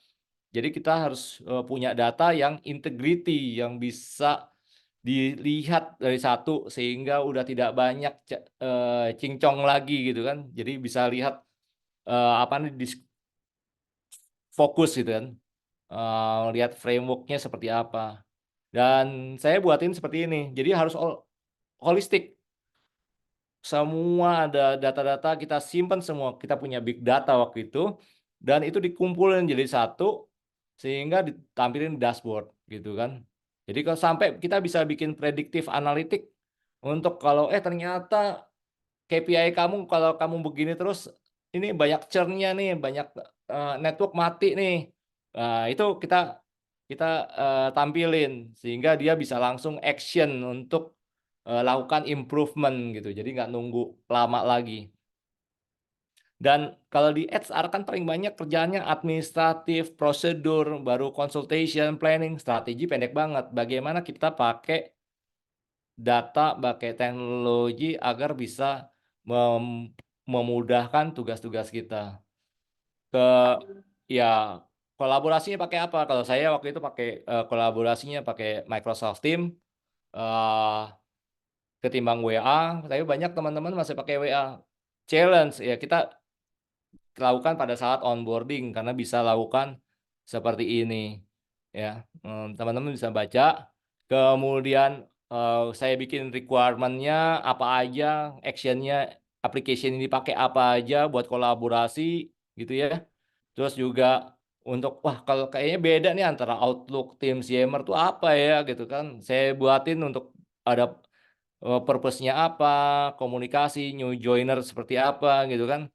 Jadi kita harus, punya data yang integrity, yang bisa dilihat dari satu, sehingga udah tidak banyak cincong lagi gitu kan. Jadi bisa lihat, apa nih, fokus gitu kan, lihat framework-nya seperti apa. Dan saya buatin seperti ini, jadi harus holistik. Semua ada data-data kita simpan semua, kita punya big data waktu itu, dan itu dikumpulin jadi satu, sehingga ditampilin di dashboard gitu kan. Jadi kalau sampai kita bisa bikin prediktif analitik untuk kalau ternyata KPI kamu kalau kamu begini terus, ini banyak churn-nya nih, banyak, network mati nih. Nah, itu kita, tampilin sehingga dia bisa langsung action untuk, lakukan improvement gitu. Jadi nggak nunggu lama lagi. Dan kalau di HR kan paling banyak kerjaannya administratif, prosedur, baru consultation, planning, strategi pendek banget. Bagaimana kita pakai data, pakai teknologi agar bisa memudahkan tugas-tugas kita. Ke ya kolaborasinya pakai apa? Kalau saya waktu itu pakai, kolaborasinya pakai Microsoft Teams, eee, ketimbang WA, tapi banyak teman-teman masih pakai WA. Challenge ya kita lakukan pada saat onboarding karena bisa lakukan seperti ini ya, teman-teman bisa baca, kemudian, saya bikin requirement-nya apa aja, action-nya, application ini pakai apa aja buat kolaborasi gitu ya. Terus juga untuk, wah kalau kayaknya beda nih antara Outlook, Teams, Yammer tuh apa ya gitu kan, saya buatin untuk ada, purpose-nya apa, komunikasi, new joiner seperti apa gitu kan,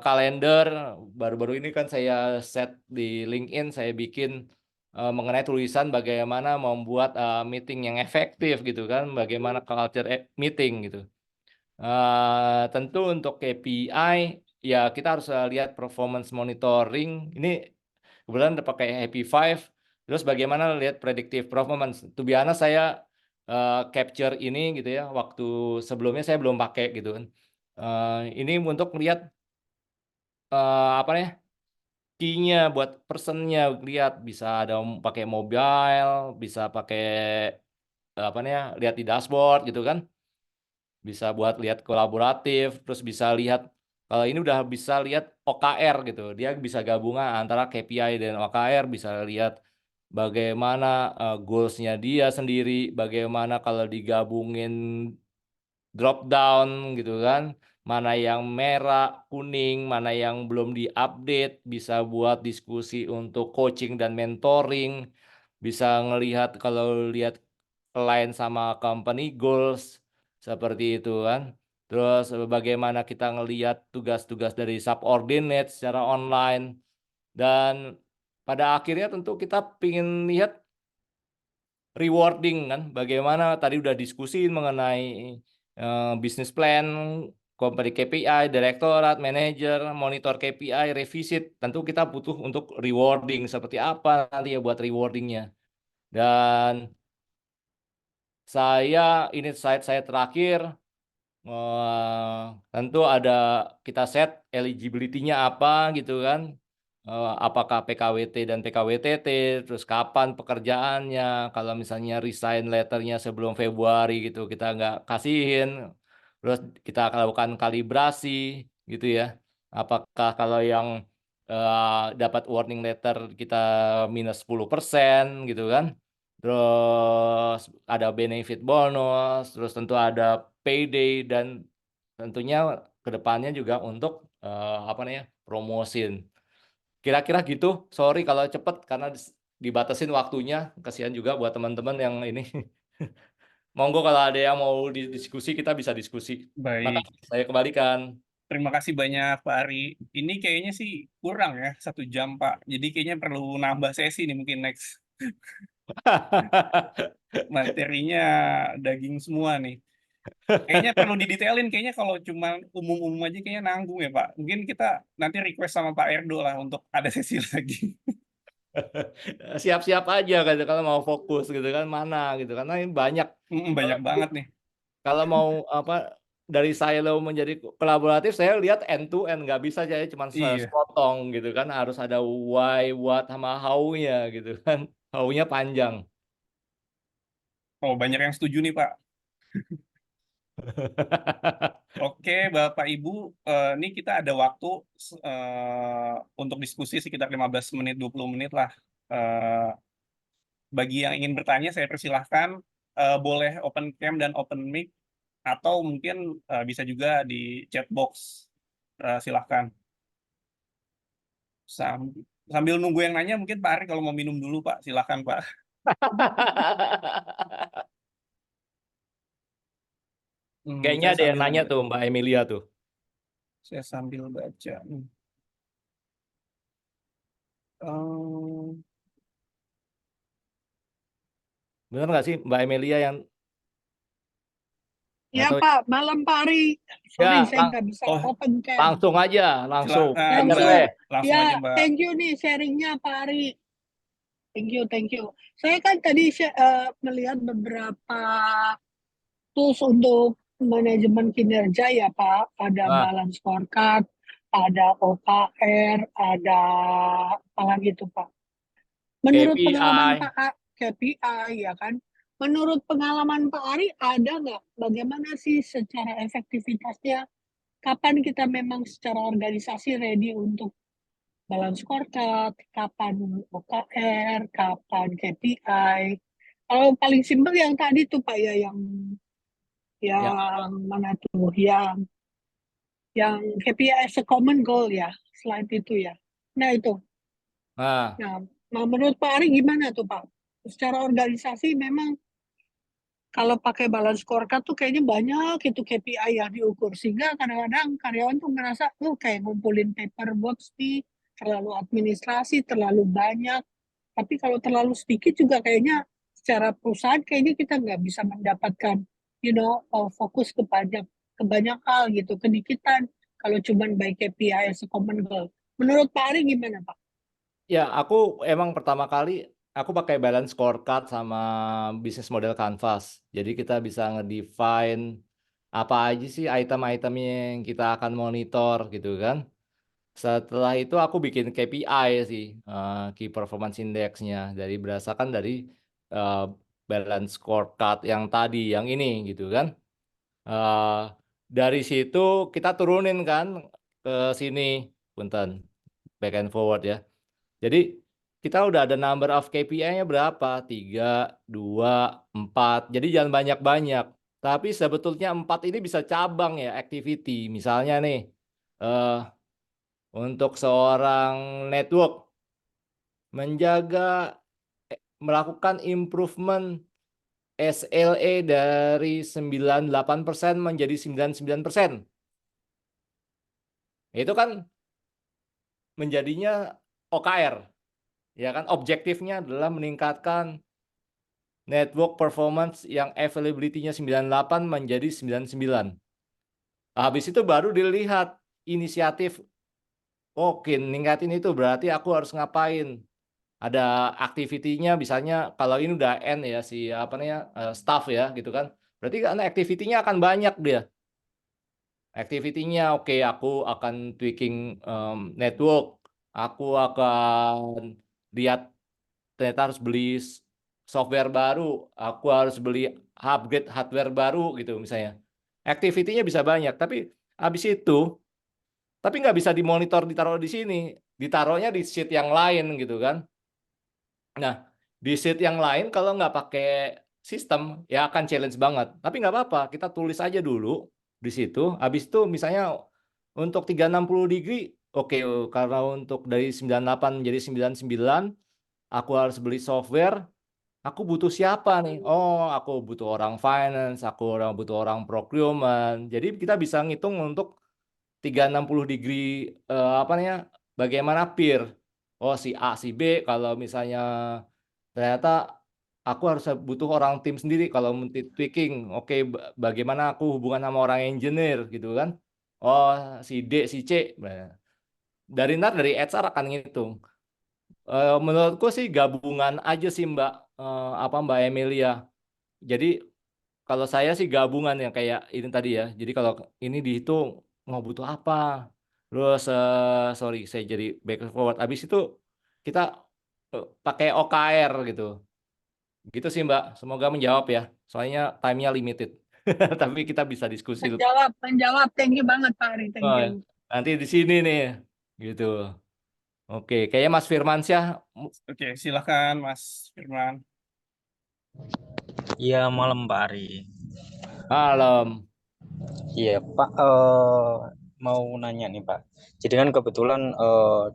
kalender, baru-baru ini kan saya set di LinkedIn, saya bikin, mengenai tulisan bagaimana membuat, meeting yang efektif gitu kan, bagaimana culture meeting gitu. Tentu untuk KPI, ya kita harus, lihat performance monitoring, ini kebetulan udah pakai Happy Five, terus bagaimana lihat predictive performance. To be honest saya, capture ini gitu ya, waktu sebelumnya saya belum pakai gitu kan. Ini untuk melihat apa nih, key-nya buat personnya lihat, bisa ada pakai mobile, bisa pakai apa nih ya, lihat di dashboard gitu kan. Bisa buat lihat kolaboratif, terus bisa lihat kalau ini udah bisa lihat OKR gitu. Dia bisa gabungan antara KPI dan OKR, bisa lihat bagaimana goals-nya dia sendiri, bagaimana kalau digabungin drop down gitu kan, mana yang merah, kuning, mana yang belum diupdate, bisa buat diskusi untuk coaching dan mentoring, bisa ngelihat kalau lihat align sama company goals, seperti itu kan. Terus bagaimana kita ngelihat tugas-tugas dari subordinate secara online, dan pada akhirnya tentu kita pingin lihat rewarding kan, bagaimana tadi udah diskusiin mengenai, bisnis plan, company KPI, direktorat, manajer, monitor KPI, revisit, tentu kita butuh untuk rewarding, seperti apa nanti ya buat rewardingnya. Dan insight saya terakhir, tentu ada kita set eligibility-nya apa gitu kan, apakah PKWT dan PKWTT, terus kapan pekerjaannya, kalau misalnya resign letter-nya sebelum Februari gitu kita nggak kasihin, terus kita lakukan kalibrasi gitu ya. Apakah kalau yang dapat warning letter kita minus 10% gitu kan, terus ada benefit bonus, terus tentu ada payday, dan tentunya kedepannya juga untuk apa namanya, promosin. Kira-kira gitu. Sorry kalau cepet karena dibatasin waktunya. Kasihan juga buat teman-teman yang ini. Monggo kalau ada yang mau diskusi kita bisa diskusi. Baik, Makasih, saya kembalikan. terima kasih banyak Pak Ari. Ini kayaknya sih kurang ya 1 jam Pak. Jadi kayaknya perlu nambah sesi nih mungkin next. Materinya daging semua nih. Kayaknya perlu didetailin, kayaknya kalau cuma umum-umum aja kayaknya nanggung ya Pak. Mungkin kita nanti request sama Pak Erdo lah untuk ada sesi lagi. Siap-siap aja gitu kalau mau fokus gitu kan, mana gitu, karena ini banyak. Kalau Banyak banget nih. kalau mau apa, dari silo menjadi kolaboratif, saya lihat end to end, nggak bisa saya cuma Iya. sepotong gitu kan, harus ada why, what, sama how-nya gitu kan. How-nya panjang. Oh, banyak yang setuju nih Pak. Oke, Bapak Ibu, ini kita ada waktu untuk diskusi sekitar 15 menit, 20 menit lah. Eh, Bagi yang ingin bertanya, saya persilahkan boleh open cam dan open mic, atau mungkin bisa juga di chat box. Silahkan. Sambil nunggu yang nanya, mungkin Pak Ari kalau mau minum dulu, Pak. Silahkan, Pak. Kayaknya Saya ada yang sambil nanya tuh Mbak Emilia tuh. saya sambil baca. Eh, Bener nggak sih Mbak Emilia yang nggak Ya tahu? Pak, malam Pak Ari. Ya, Sorry, saya nggak bisa oh, open cam. langsung aja, langsung. Thank Ajar Mbak, you. deh. langsung aja, Ya, Mbak. thank you nih sharingnya Pak Ari. Thank you, thank you. Saya kan tadi melihat beberapa tools untuk manajemen kinerja ya Pak. Ada Nah, balance scorecard, ada OKR, ada apa lagi tuh Pak. Menurut pengalaman KPI. Pak KPI ya kan, menurut pengalaman Pak Ari ada nggak bagaimana sih secara efektivitasnya, kapan kita memang secara organisasi ready untuk balance scorecard, kapan OKR, kapan KPI. Kalau paling simpel yang tadi tuh Pak ya, Yang yang mana tuh, yang KPI as a common goal ya, slide itu ya. Nah itu. nah, Nah, menurut Pak Ari gimana tuh Pak? Secara organisasi memang kalau pakai balance scorecard tuh kayaknya banyak itu KPI yang diukur, sehingga kadang-kadang karyawan tuh merasa kayak ngumpulin paperwork nih, terlalu administrasi, terlalu banyak. Tapi kalau terlalu sedikit juga kayaknya secara perusahaan kayaknya kita nggak bisa mendapatkan fokus ke banyak hal gitu, kedikitan kalau cuman by KPI as a common goal. Menurut Pak Ari gimana Pak? ya aku emang pertama kali aku pakai balance scorecard sama bisnis model Canvas. Jadi kita bisa ngedefine apa aja sih item-itemnya yang kita akan monitor gitu kan. Setelah itu aku bikin KPI sih, Key Performance Index-nya, berdasarkan dari eh, balance scorecard yang tadi, yang ini gitu kan. Eh, dari situ kita turunin kan ke sini, punten, back and forward ya. Jadi kita udah ada number of KPI-nya berapa? 3, 2, 4. Jadi jangan banyak-banyak. Tapi sebetulnya 4 ini bisa cabang ya, activity. Misalnya nih, eh, untuk seorang network, menjaga, melakukan improvement SLA dari 98% menjadi 99%. Itu kan menjadinya OKR. Ya kan, objektifnya adalah meningkatkan network performance yang availability-nya 98 menjadi 99. Habis itu baru dilihat inisiatif, oke, ningkatin itu berarti aku harus ngapain. Ada activity-nya, misalnya kalau ini udah end ya, si apa namanya, staff ya gitu kan. Berarti kan activity-nya akan banyak dia. Activity-nya, oke, aku akan tweaking network, aku akan lihat ternyata harus beli software baru, aku harus beli upgrade hardware baru gitu misalnya. Activity-nya bisa banyak, tapi habis itu, tapi nggak bisa dimonitor, ditaruh di sini, ditaruhnya di sheet yang lain gitu kan. Nah, di sheet yang lain kalau nggak pakai sistem, ya akan challenge banget. Tapi nggak apa-apa, kita tulis aja dulu di situ. Habis itu misalnya untuk 360 degree, oke, karena untuk dari 98 menjadi 99, aku harus beli software. Aku butuh siapa nih? Oh, aku butuh orang finance, butuh orang procurement. Jadi kita bisa ngitung untuk 360 degree, apa namanya? Bagaimana peer. Oh, si A, si B, kalau misalnya ternyata aku harus butuh orang tim sendiri kalau tweaking. Oke, bagaimana aku hubungan sama orang engineer gitu kan? Oh, si D, si C. Nah, dari HR akan ngitung. Menurutku sih gabungan aja sih Mbak, Mbak Emilia. Jadi kalau saya sih gabungan yang kayak ini tadi ya. Jadi kalau ini dihitung mau butuh apa, terus sorry saya jadi back and forward. Habis itu kita pakai OKR gitu. Gitu sih Mbak. Semoga menjawab ya. Soalnya time-nya limited. Tapi kita bisa diskusi tuh. Menjawab. Thank you banget Pak Ari, thank Oh, you. nanti di sini nih, gitu. Oke, kayaknya Mas Firmansyah. Oke, silakan Mas Firman. Iya, malam Pak Ari. Malam. Iya, Pak, mau nanya nih Pak. Jadi kan kebetulan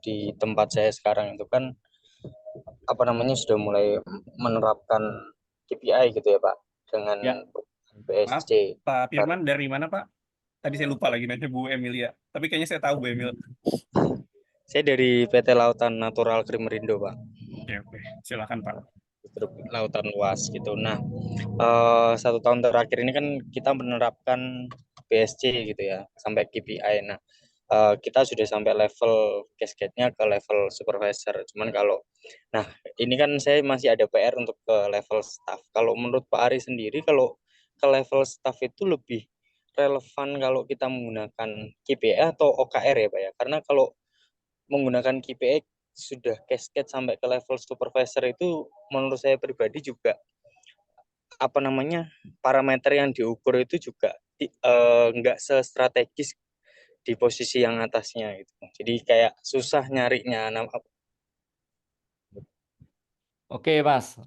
di tempat saya sekarang itu kan apa namanya sudah mulai menerapkan KPI gitu ya Pak dengan Ya. Maaf, BSC. Pak Firman dari mana Pak? Tadi saya lupa lagi nanya Bu Emilia. Tapi kayaknya saya tahu Bu Emilia. Saya dari PT Lautan Natural Krimerindo Pak. Oke, silakan Pak. Grup lautan luas gitu. Nah, 1 tahun terakhir ini kan kita menerapkan BSC gitu ya sampai KPI. Nah, kita sudah sampai level cascade-nya ke level supervisor. Cuman nah ini kan saya masih ada PR untuk ke level staff. Kalau menurut Pak Ari sendiri, kalau ke level staff itu lebih relevan kalau kita menggunakan KPI atau OKR ya Pak ya? Karena kalau menggunakan KPI sudah cascade sampai ke level supervisor itu menurut saya pribadi juga apa namanya parameter yang diukur itu juga nggak sestrategis di posisi yang atasnya gitu. Jadi kayak susah nyarinya. Oke, Mas.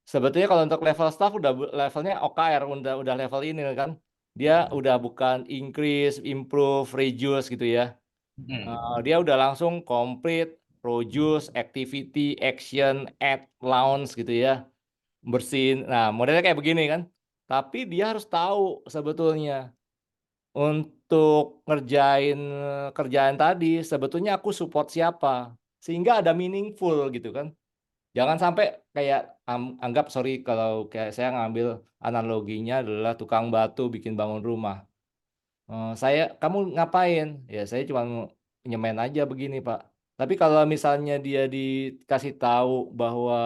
Sebetulnya kalau untuk level staff udah levelnya OKR, udah level ini kan. Dia udah bukan increase, improve, reduce gitu ya. Dia udah langsung complete, produce, activity, action, add, launch gitu ya. Bersihin. Nah, modelnya kayak begini kan. Tapi dia harus tahu sebetulnya untuk ngerjain kerjaan tadi, sebetulnya aku support siapa. Sehingga ada meaningful gitu kan. Jangan sampai kayak anggap, sorry kalau kayak saya ngambil analoginya adalah tukang batu bikin bangun rumah. Kamu ngapain? Ya saya cuma nyemen aja begini Pak. Tapi kalau misalnya dia dikasih tahu bahwa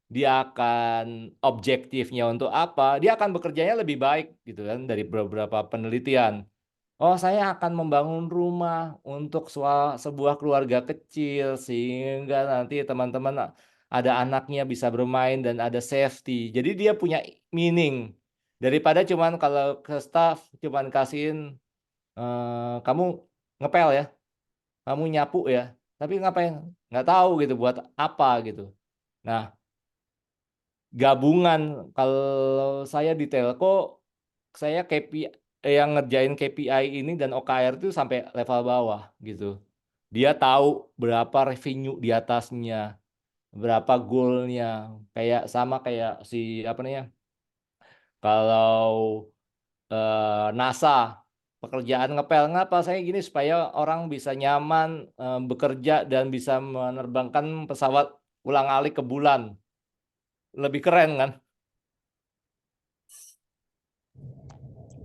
dia akan objektifnya untuk apa, dia akan bekerjanya lebih baik gitu kan dari beberapa penelitian. oh saya akan membangun rumah untuk sebuah keluarga kecil sehingga nanti teman-teman ada anaknya bisa bermain dan ada safety. Jadi dia punya meaning daripada cuman kalau ke staff cuman kasihin kamu ngepel ya, kamu nyapu ya, tapi ngapain? Nggak tahu gitu buat apa gitu. Nah, gabungan kalau saya di telco, saya yang ngerjain KPI ini dan OKR itu sampai level bawah gitu. Dia tahu berapa revenue di atasnya, berapa goalnya, kayak si apa namanya, kalau NASA pekerjaan ngepel ngapa saya gini supaya orang bisa nyaman bekerja dan bisa menerbangkan pesawat ulang-alik ke bulan, lebih keren kan?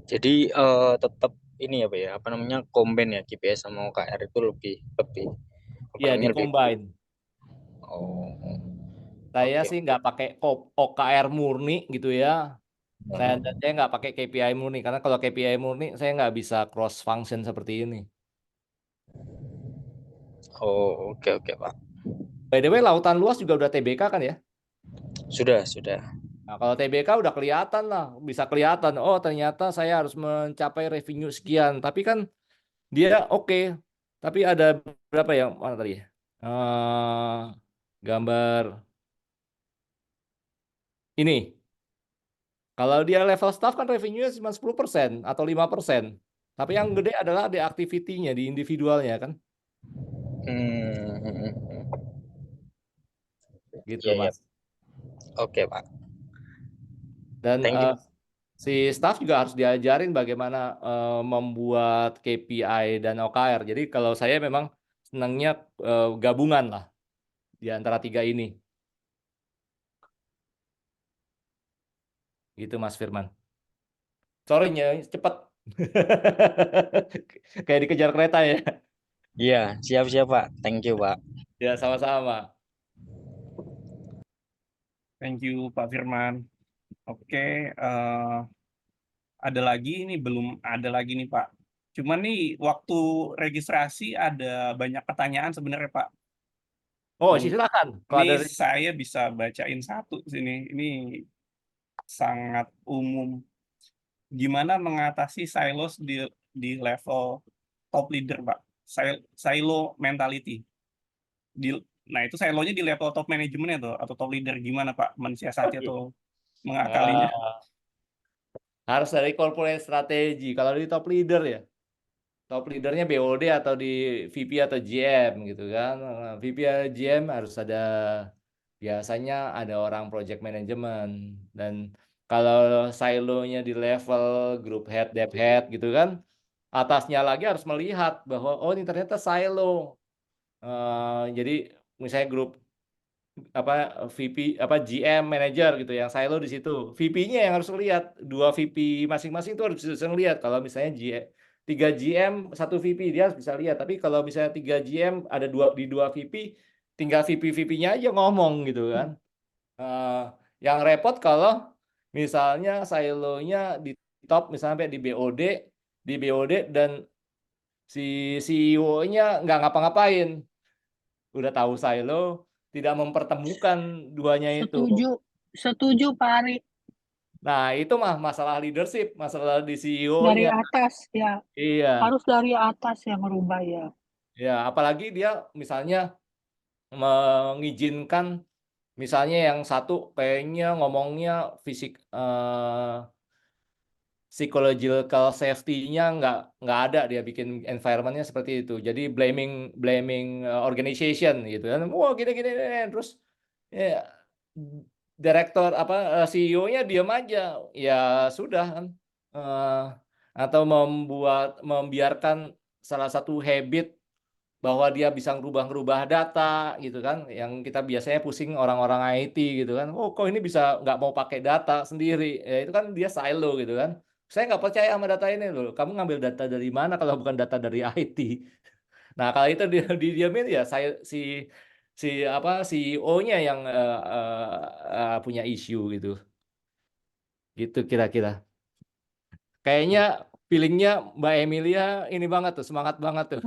Jadi tetap ini ya Pak ya, apa namanya, combine ya KPI sama OKR itu lebih lebih apa Ya di namanya, lebih. combine. Oh, Saya oke. sih nggak pakai OKR murni gitu ya. Hmm. Saya nggak pakai KPI murni karena kalau KPI murni saya nggak bisa cross function seperti ini. Oh, oke oke Pak. By the way, lautan luas juga udah TBK kan ya? Sudah, sudah. Nah, kalau TBK udah kelihatan lah, bisa kelihatan. Oh, ternyata saya harus mencapai revenue sekian. Tapi kan dia oke. Tapi ada berapa yang mana tadi ya? Gambar ini. Kalau dia level staff kan revenue-nya cuma 10% atau 5%. Tapi yang gede adalah di activity-nya, di individualnya kan. Hmm. Gitu, Iya, iya. Mas. Oke, Pak. Dan Thank you. si staff juga harus diajarin bagaimana membuat KPI dan OKR. Jadi kalau saya memang senangnya gabungan lah di antara tiga ini. Gitu, Mas Firman. Sorry-nya cepet. Kayak dikejar kereta ya. Iya, siap-siap, Pak. Thank you, Pak. Ya, sama-sama. Thank you Pak Firman. Oke, ada lagi ini belum ada lagi nih Pak. Cuman nih waktu registrasi ada banyak pertanyaan sebenarnya Pak. Oh, silakan. Kalau Ini ada saya bisa bacain satu sini. Ini sangat umum. Gimana mengatasi silos di level top leader Pak? Silo mentality. Nah itu silonya di level top manajemennya tuh atau top leader gimana Pak mensiasati atau mengakalinya? harus dari corporate strategi. Kalau di top leader ya, top leadernya BOD atau di VP atau GM gitu kan. VP atau GM harus ada, biasanya ada orang project management. Dan kalau silonya di level group head, dev head gitu kan, atasnya lagi harus melihat bahwa oh ini ternyata silo. Jadi misalnya grup apa VP apa GM manager gitu yang silo di situ. VP-nya yang harus lihat, dua VP masing-masing itu harus bisa ngelihat. Kalau misalnya tiga GM satu VP dia harus bisa lihat. Tapi kalau misalnya tiga GM ada dua VP, tinggal VP-VP-nya aja ngomong gitu kan. Eh, yang repot kalau misalnya silonya di top misalnya sampai di BOD dan si CEO-nya nggak ngapa-ngapain. Udah tahu silo, tidak mempertemukan duanya itu. Setuju, setuju Pak Ari. Nah, itu mah masalah leadership, masalah di Dari CEO-nya. atas ya, Iya, harus dari atas yang merubah ya. ya. Apalagi dia misalnya mengizinkan, misalnya yang satu kayaknya ngomongnya fisik, psychological safety-nya nggak ada, dia bikin environment-nya seperti itu. Jadi blaming blaming organization gitu kan. Wah, gini-gini terus ya, direktur apa CEO-nya diam aja. Ya sudah kan. Eh, atau membiarkan salah satu habit bahwa dia bisa ngerubah-ngerubah data gitu kan, yang kita biasanya pusing orang-orang IT gitu kan, oh kok ini bisa nggak mau pakai data sendiri ya, itu kan dia silo gitu kan. Saya nggak percaya sama data ini loh, kamu ngambil data dari mana kalau bukan data dari IT. Nah kalau itu dia didiamin ya, saya si apa CEO-nya yang punya isu gitu, gitu kira-kira kayaknya. feelingnya Mbak Emilia ini banget tuh, semangat banget tuh.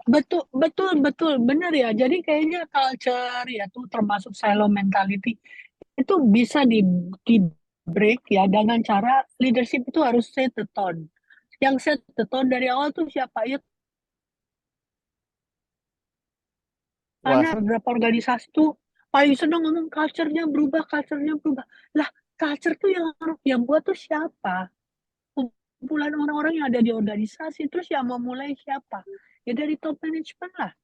Betul, benar ya. Jadi kayaknya culture ya tuh termasuk silo mentality itu bisa di break ya dengan cara leadership itu harus set the tone. Yang set the tone dari awal tuh siapa ya? Wah, Karena beberapa organisasi tuh paling seneng ngomong culture-nya berubah, culture-nya berubah. Lah, culture tuh yang buat tuh siapa? Kumpulan orang-orang yang ada di organisasi, terus yang mau mulai siapa? Ya dari top management lah.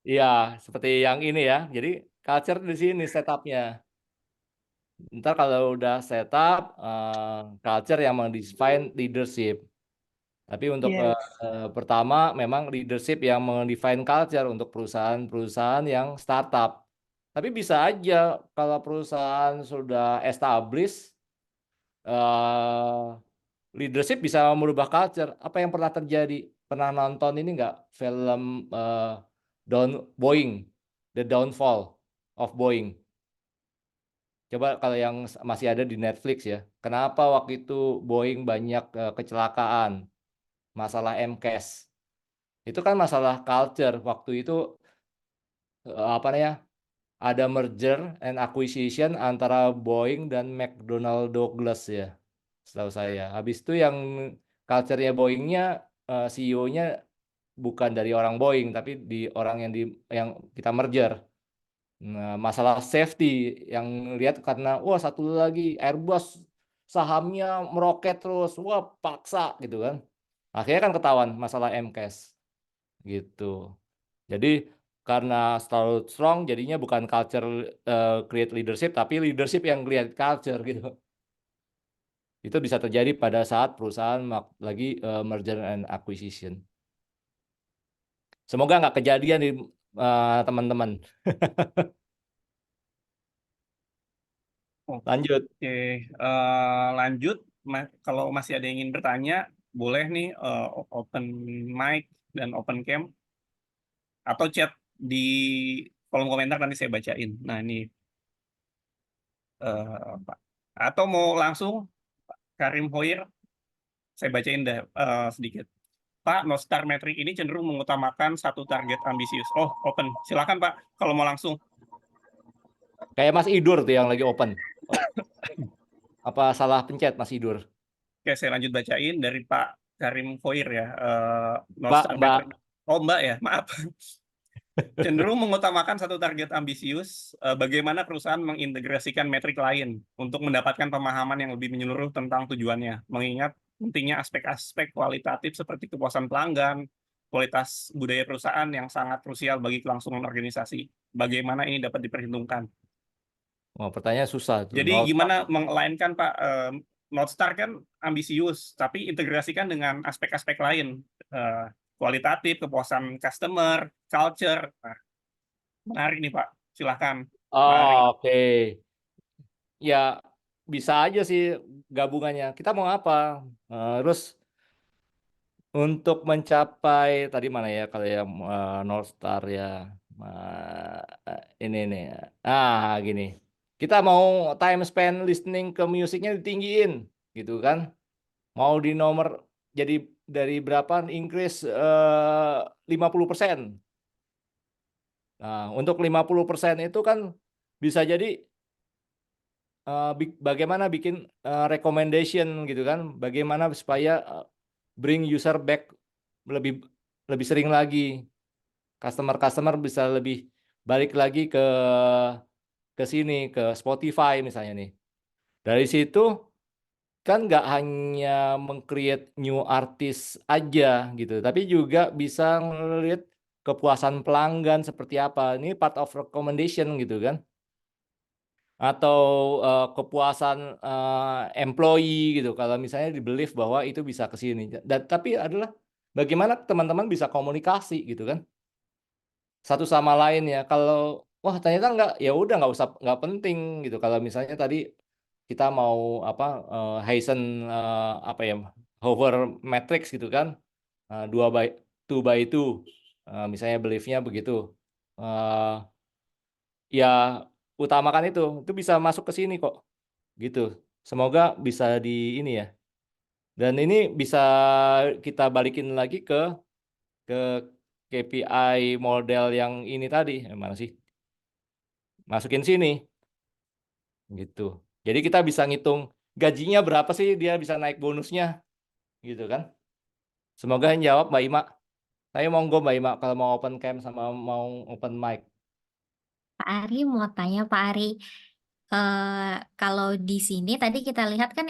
iya, seperti yang ini ya. Jadi culture di sini setupnya. Ntar kalau udah setup, culture yang mendefine leadership. Tapi untuk Yes. pertama memang leadership yang mendefine culture untuk perusahaan-perusahaan yang startup. Tapi bisa aja kalau perusahaan sudah established, eh, leadership bisa merubah culture. Apa yang pernah terjadi? Pernah nonton ini nggak film Boeing, The Downfall of Boeing? Coba kalau yang masih ada di Netflix ya. Kenapa waktu itu Boeing banyak kecelakaan, masalah MCAS. Itu kan masalah culture. Waktu itu apa namanya? Ada merger and acquisition antara Boeing dan McDonnell Douglas ya, setahu saya. Habis itu yang culture-nya Boeing-nya, CEO-nya bukan dari orang Boeing, tapi di orang yang kita merger. Nah, masalah safety yang lihat karena wah satu lagi Airbus sahamnya meroket terus, wah paksa gitu kan. Akhirnya kan ketahuan masalah MCAS gitu. Jadi karena terlalu strong jadinya bukan culture create leadership tapi leadership yang create culture gitu. Itu bisa terjadi pada saat perusahaan lagi merger and acquisition. Semoga nggak kejadian di teman-teman. Lanjut. Oke, lanjut. Kalau masih ada yang ingin bertanya, boleh nih open mic dan open cam atau chat di kolom komentar nanti saya bacain. Nah ini Pak. Atau mau langsung Karim Hoir, saya bacain deh sedikit. Pak, Nostar Metric ini cenderung mengutamakan satu target ambisius. Oh, open. Silakan Pak, kalau mau langsung. Kayak Mas Idur tuh yang lagi open. Apa salah pencet Mas Idur? Oke, saya lanjut bacain dari Pak Karim Hoir ya. Mbak, Nostar Mbak. Metric. Oh, Mbak ya, maaf. Cenderung mengutamakan satu target ambisius, bagaimana perusahaan mengintegrasikan metrik lain untuk mendapatkan pemahaman yang lebih menyeluruh tentang tujuannya, mengingat pentingnya aspek-aspek kualitatif seperti kepuasan pelanggan, kualitas budaya perusahaan yang sangat krusial bagi kelangsungan organisasi. Bagaimana ini dapat diperhitungkan? Oh, pertanyaan susah tuh. Jadi gimana meng-align-kan Pak, North Star kan ambisius, tapi integrasikan dengan aspek-aspek lain, kualitatif, kepuasan customer, culture. Nah, menarik nih Pak, silahkan. Mari. Oke. Ya bisa aja sih gabungannya. Kita mau apa? Terus untuk mencapai tadi mana ya kalau yang North Star ya. Ini nih. Gini. Kita mau time spend listening ke musiknya ditinggiin gitu kan. Mau di nomor jadi dari berapa increase 50%. Nah, untuk 50% itu kan bisa jadi bagaimana bikin recommendation gitu kan, bagaimana supaya bring user back lebih lebih sering lagi, customer bisa lebih balik lagi ke sini ke Spotify misalnya nih. Dari situ kan nggak hanya meng-create new artist aja gitu, tapi juga bisa ngelihat kepuasan pelanggan seperti apa. Ini part of recommendation gitu kan. Atau kepuasan employee gitu. Kalau misalnya di belief bahwa itu bisa ke sini. Dan tapi adalah bagaimana teman-teman bisa komunikasi gitu kan. Satu sama lain ya. Kalau wah ternyata nggak penting gitu. Kalau misalnya tadi kita mau apa Heisen apa ya hover matrix gitu kan. 2 by 2 misalnya beliefnya begitu. Eh, ya utamakan itu bisa masuk ke sini kok gitu. Semoga bisa di ini ya, Dan ini bisa kita balikin lagi ke KPI model yang ini tadi. Mana sih? Masukin sini gitu. Jadi kita bisa ngitung gajinya berapa sih dia bisa naik bonusnya gitu kan. Semoga yang jawab Mbak Ima. Saya monggo Mbak Ima kalau mau open cam sama mau open mic. Pak Ari mau tanya Pak Ari, kalau di sini tadi kita lihat kan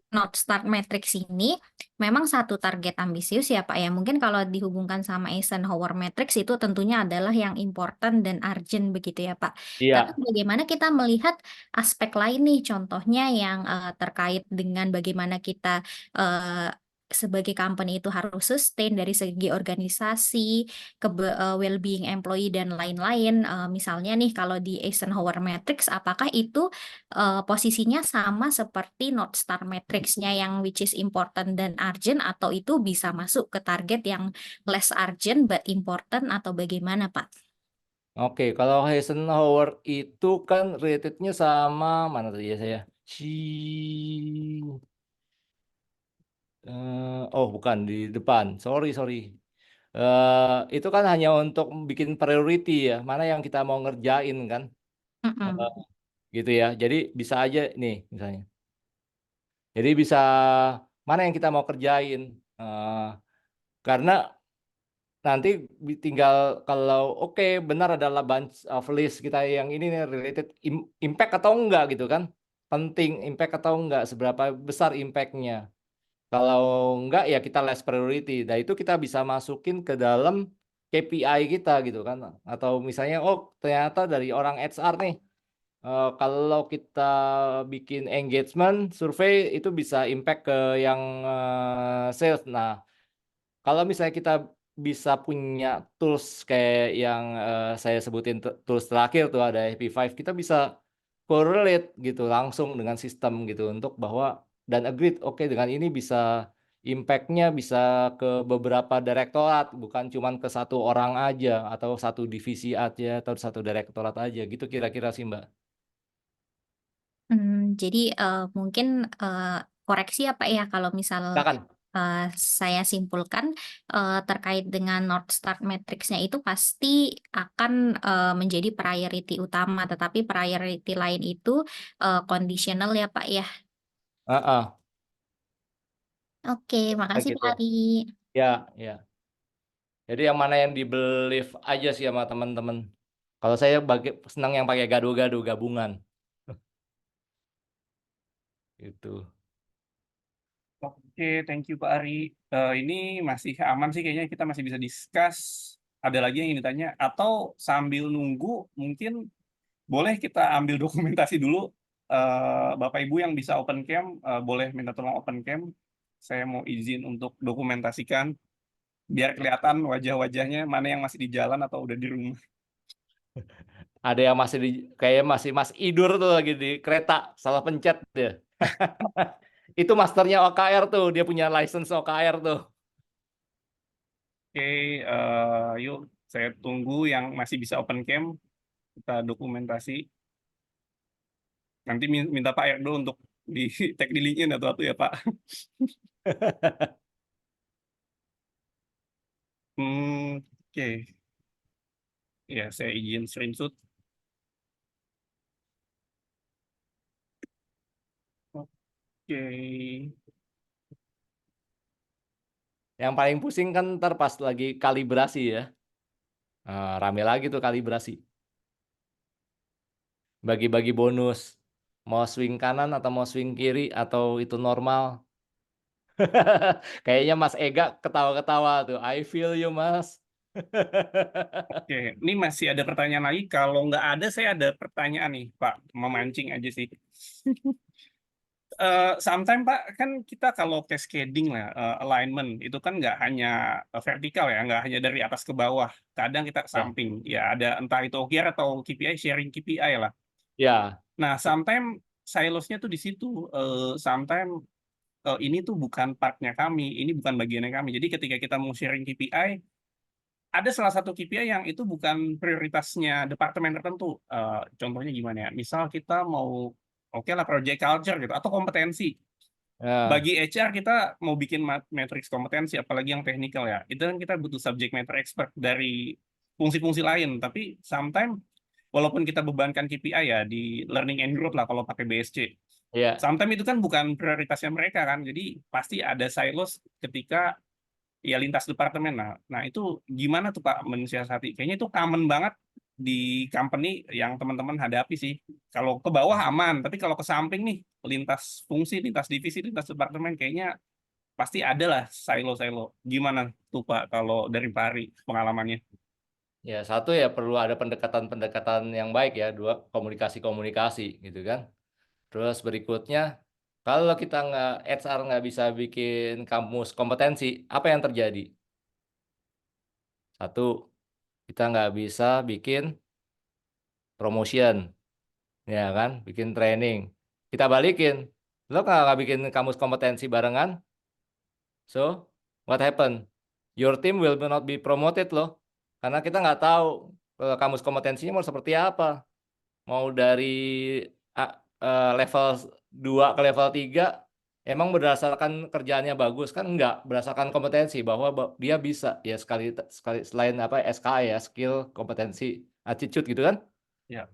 North Star Matrix ini memang satu target ambisius ya Pak ya. Mungkin kalau dihubungkan sama Eisenhower Matrix itu tentunya adalah yang important dan urgent begitu ya Pak. Tapi Iya. bagaimana kita melihat aspek lain nih, contohnya yang terkait dengan bagaimana kita eh, sebagai company itu harus sustain dari segi organisasi, well-being employee dan lain-lain. Misalnya nih kalau di Eisenhower Matrix, apakah itu posisinya sama seperti North Star Matrix-nya yang which is important dan urgent, atau itu bisa masuk ke target yang less urgent but important, atau bagaimana Pak? Oke, kalau Eisenhower itu kan rated-nya sama mana tadi ya saya? Oh bukan di depan. Sorry. Itu kan hanya untuk bikin priority ya. Mana yang kita mau ngerjain kan? Mm-mm. Eh, gitu ya. Jadi bisa aja nih misalnya. Jadi bisa mana yang kita mau kerjain. Karena nanti tinggal kalau oke benar adalah bunch of list kita yang ini nih related impact atau enggak gitu kan. Penting impact atau enggak, seberapa besar impactnya. Kalau enggak ya kita less priority. Nah itu kita bisa masukin ke dalam KPI kita gitu kan. Atau misalnya oh ternyata dari orang HR nih. Kalau kita bikin engagement survei itu bisa impact ke yang sales. Nah kalau misalnya kita bisa punya tools kayak yang saya sebutin tools terakhir tuh ada HP5, kita bisa correlate gitu langsung dengan sistem gitu untuk bahwa dan agreed oke dengan ini bisa impact-nya bisa ke beberapa direktorat bukan cuman ke satu orang aja atau satu divisi aja atau satu direktorat aja gitu kira-kira sih Mbak. Jadi mungkin koreksi apa ya kalau misal Silakan. saya simpulkan terkait dengan North Star Matrix-nya itu pasti akan menjadi priority utama, tetapi priority lain itu conditional ya Pak ya. Heeh, Oke, makasih Pak gitu. Ari. Ya. Jadi yang mana yang di belief aja sih sama teman-teman. Kalau saya senang yang pakai gado-gado gabungan. Gitu. Oke, thank you Pak Ari. Ini masih aman sih kayaknya kita masih bisa discuss. Ada lagi yang ingin ditanya atau sambil nunggu mungkin boleh kita ambil dokumentasi dulu. Bapak Ibu yang bisa open cam boleh minta tolong open cam. Saya mau izin untuk dokumentasikan biar kelihatan wajah-wajahnya mana yang masih di jalan atau udah di rumah. Ada yang masih kayak masih Mas Idur tuh lagi di kereta, salah pencet dia. Itu masternya OKR tuh, dia punya license OKR tuh. Oke, yuk saya tunggu yang masih bisa open cam, kita dokumentasi. Nanti minta Pak Erdo untuk di tag di LinkedIn atau ya Pak. Oke. Ya, saya izin screenshot. Oke. Yang paling pusing kan ntar pas lagi kalibrasi ya. Rame lagi tuh kalibrasi. Bagi-bagi bonus. Mau swing kanan atau mau swing kiri atau itu normal. Kayaknya Mas Ega ketawa-ketawa tuh. I feel you Mas. Oke, ini masih ada pertanyaan lagi. Kalau nggak ada, saya ada pertanyaan nih, Pak. Memancing aja sih. Sometimes Pak, kan kita kalau cascading lah, alignment itu kan nggak hanya vertikal ya, nggak hanya dari atas ke bawah. Kadang kita ke Ya. samping, ya ada entah itu OKR atau KPI, sharing KPI lah. Ya. Nah, sometimes silosnya tuh di situ. Sometimes ini tuh bukan partnya kami, ini bukan bagiannya kami. Jadi ketika kita mau sharing KPI, ada salah satu KPI yang itu bukan prioritasnya departemen tertentu. Contohnya gimana ya? Misal kita mau oke lah project culture gitu atau kompetensi. Ya, Bagi HR kita mau bikin matriks kompetensi, apalagi yang teknikal ya, itu kan kita butuh subject matter expert dari fungsi-fungsi lain. Tapi sometimes walaupun kita bebankan KPI ya di learning and growth lah kalau pakai BSC, ya. sometimes itu kan bukan prioritasnya mereka kan. Jadi pasti ada silos ketika ya lintas departemen. Nah itu gimana tuh Pak mensiasati? Kayaknya itu common banget di company yang teman-teman hadapi sih. Kalau ke bawah aman, tapi kalau ke samping nih, lintas fungsi, lintas divisi, lintas departemen, kayaknya pasti ada lah silo-silo. Gimana tuh Pak kalau dari Pak Ari pengalamannya? Ya, satu ya perlu ada pendekatan-pendekatan yang baik ya, dua komunikasi-komunikasi gitu kan. Terus berikutnya, kalau kita HR nggak bisa bikin kamus kompetensi, apa yang terjadi? Satu, kita nggak bisa bikin promotion, ya kan? Bikin training. Kita balikin, lo nggak bikin kamus kompetensi barengan, so what happen? Your team will not be promoted loh, karena kita nggak tahu kamus kompetensinya mau seperti apa. Mau dari level 2 ke level 3 emang berdasarkan kerjaannya bagus kan enggak, berdasarkan kompetensi bahwa dia bisa ya sekali sekali selain apa SKA ya, skill, kompetensi, attitude gitu kan. Ya.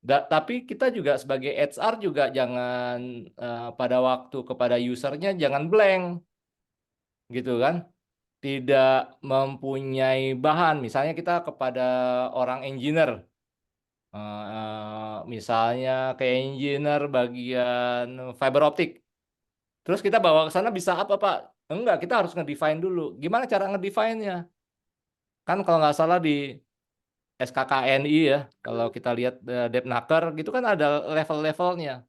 Tapi kita juga sebagai HR juga jangan pada waktu kepada usernya jangan blank gitu kan. Tidak mempunyai bahan, misalnya kita kepada orang engineer, misalnya ke engineer bagian fiber optik. Terus kita bawa ke sana bisa apa, Pak? Enggak, kita harus ngedefine dulu. Gimana cara ngedefine-nya? Kan kalau nggak salah di SKKNI ya, kalau kita lihat Depnaker gitu kan ada level-levelnya.